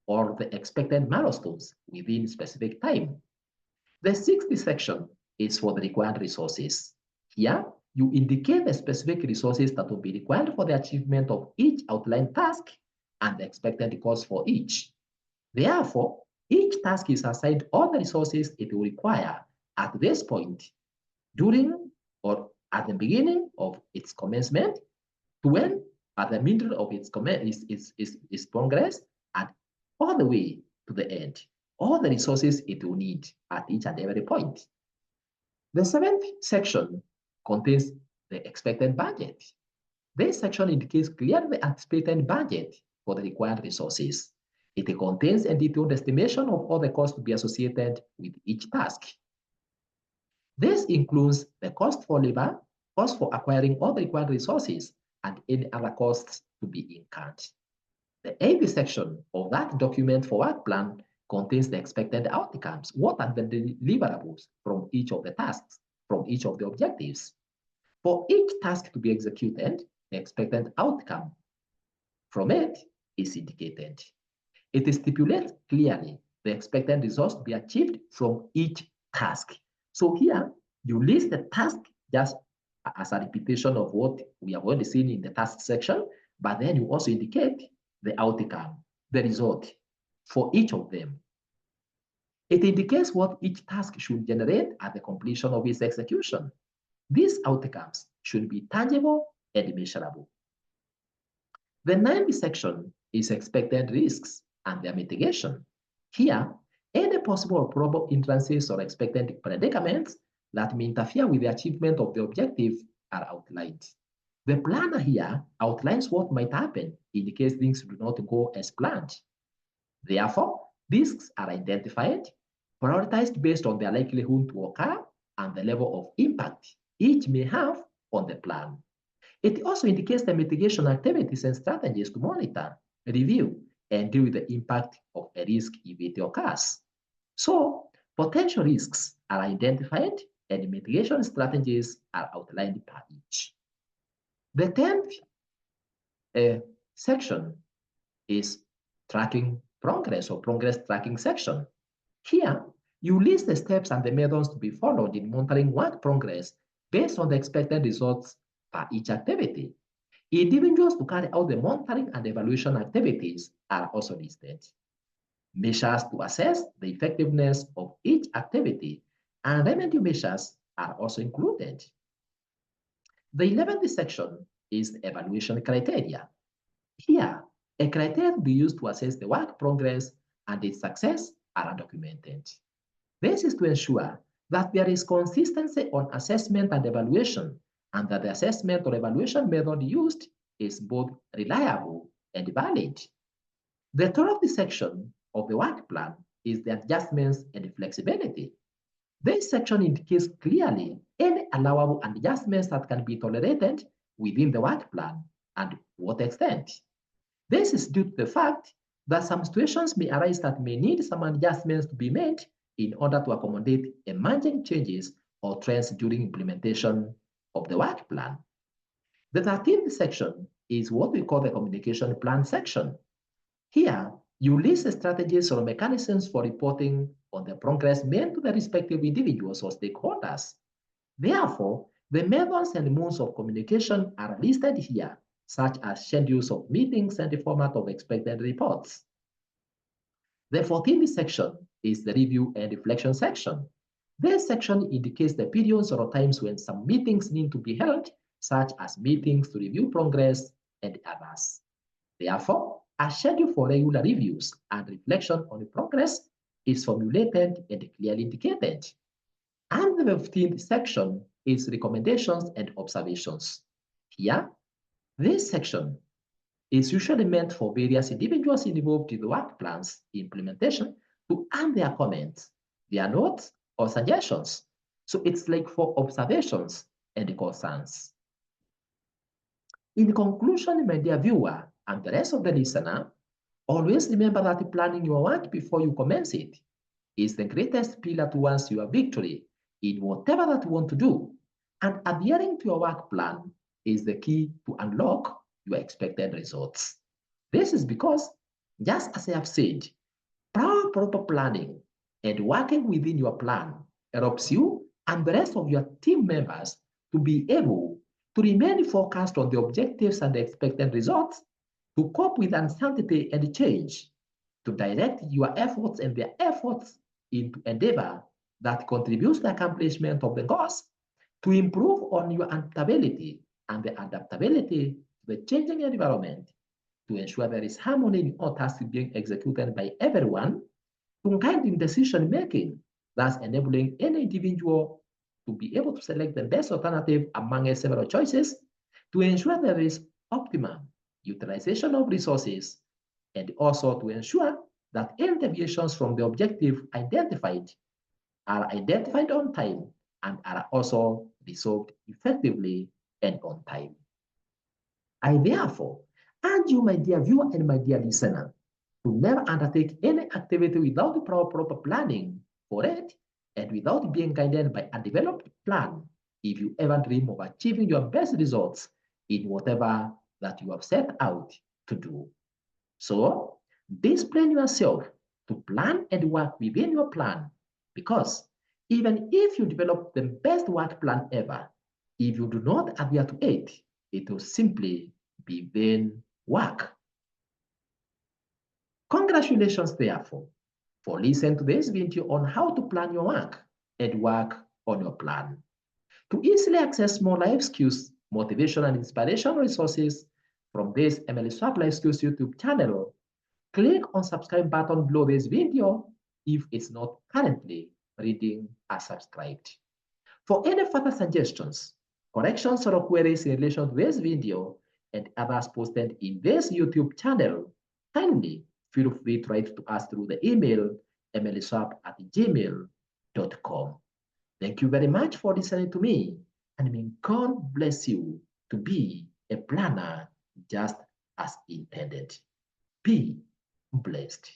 or the expected milestones within specific time. The sixth section is for the required resources. Here, you indicate the specific resources that will be required for the achievement of each outlined task and the expected cost for each. Therefore, each task is assigned all the resources it will require at this point, during or at the beginning of its commencement, to when at the middle of its progress, and all the way to the end. All the resources it will need at each and every point. The seventh section contains the expected budget. This section indicates clearly the anticipated budget for the required resources. It contains a detailed estimation of all the costs to be associated with each task. This includes the cost for labor, cost for acquiring all the required resources, and any other costs to be incurred. The eighth section of that document for work plan contains the expected outcomes. What are the deliverables from each of the tasks, from each of the objectives? For each task to be executed, the expected outcome from it is indicated. It stipulates clearly the expected results to be achieved from each task. So here, you list the task just as a repetition of what we have already seen in the task section, but then you also indicate the outcome, the result for each of them. It indicates what each task should generate at the completion of its execution. These outcomes should be tangible and measurable. The ninth section is expected risks and their mitigation. Here, any possible or probable hindrances or expected predicaments that may interfere with the achievement of the objective are outlined. The planner here outlines what might happen in case things do not go as planned. Therefore, risks are identified, prioritized based on their likelihood to occur and the level of impact each may have on the plan. It also indicates the mitigation activities and strategies to monitor, review, and deal with the impact of a risk if it occurs. So, potential risks are identified and mitigation strategies are outlined per each. The 10th section is tracking progress or progress tracking section. Here, you list the steps and the methods to be followed in monitoring work progress based on the expected results for each activity. Individuals to carry out the monitoring and evaluation activities are also listed. Measures to assess the effectiveness of each activity and remedy measures are also included. The 11th section is the evaluation criteria. Here, a criteria to be used to assess the work progress and its success are documented. This is to ensure that there is consistency on assessment and evaluation, and that the assessment or evaluation method used is both reliable and valid. The 12th section of the work plan is the adjustments and flexibility. This section indicates clearly any allowable adjustments that can be tolerated within the work plan and what extent. This is due to the fact that some situations may arise that may need some adjustments to be made in order to accommodate emerging changes or trends during implementation of the work plan. The 13th section is what we call the communication plan section. Here, you list the strategies or mechanisms for reporting on the progress made to the respective individuals or stakeholders. Therefore, the methods and modes of communication are listed here, such as schedules of meetings and the format of expected reports. The 14th section is the review and reflection section. This section indicates the periods or times when some meetings need to be held, such as meetings to review progress and others. Therefore, a schedule for regular reviews and reflection on the progress is formulated and clearly indicated. And the 15th section is recommendations and observations. Here, this section is usually meant for various individuals involved in the work plan's implementation to add their comments, their notes, or suggestions. So it's like for observations and concerns. In conclusion, my dear viewer and the rest of the listener, always remember that planning your work before you commence it is the greatest pillar towards your victory in whatever that you want to do. And adhering to your work plan is the key to unlock your expected results. This is because, just as I have said, proper planning and working within your plan helps you and the rest of your team members to be able to remain focused on the objectives and the expected results, to cope with uncertainty and change, to direct your efforts and their efforts into endeavor that contributes to the accomplishment of the goals, to improve on your adaptability and the adaptability to the changing environment, to ensure there is harmony in all tasks being executed by everyone, to guide in decision making, thus enabling any individual to be able to select the best alternative among several choices, to ensure there is optimum utilization of resources, and also to ensure that any deviations from the objective identified are identified on time and are also resolved effectively and on time. I therefore urge you, my dear viewer and my dear listener, to never undertake any activity without the proper planning for it and without being guided by a developed plan if you ever dream of achieving your best results in whatever that you have set out to do. So, discipline yourself to plan and work within your plan, because even if you develop the best work plan ever, if you do not adhere to it, it will simply be vain work. Congratulations, therefore, for listening to this video on how to plan your work and work on your plan. To easily access more life skills, motivation, and inspirational resources from this Emily Swap Life Skills YouTube channel, click on subscribe button below this video if it's not currently reading as subscribed. For any further suggestions, corrections, or queries in relation to this video and others posted in this YouTube channel, kindly feel free to write to us through the email emilyshop@gmail.com. Thank you very much for listening to me, and may God bless you to be a planner just as intended. Be blessed.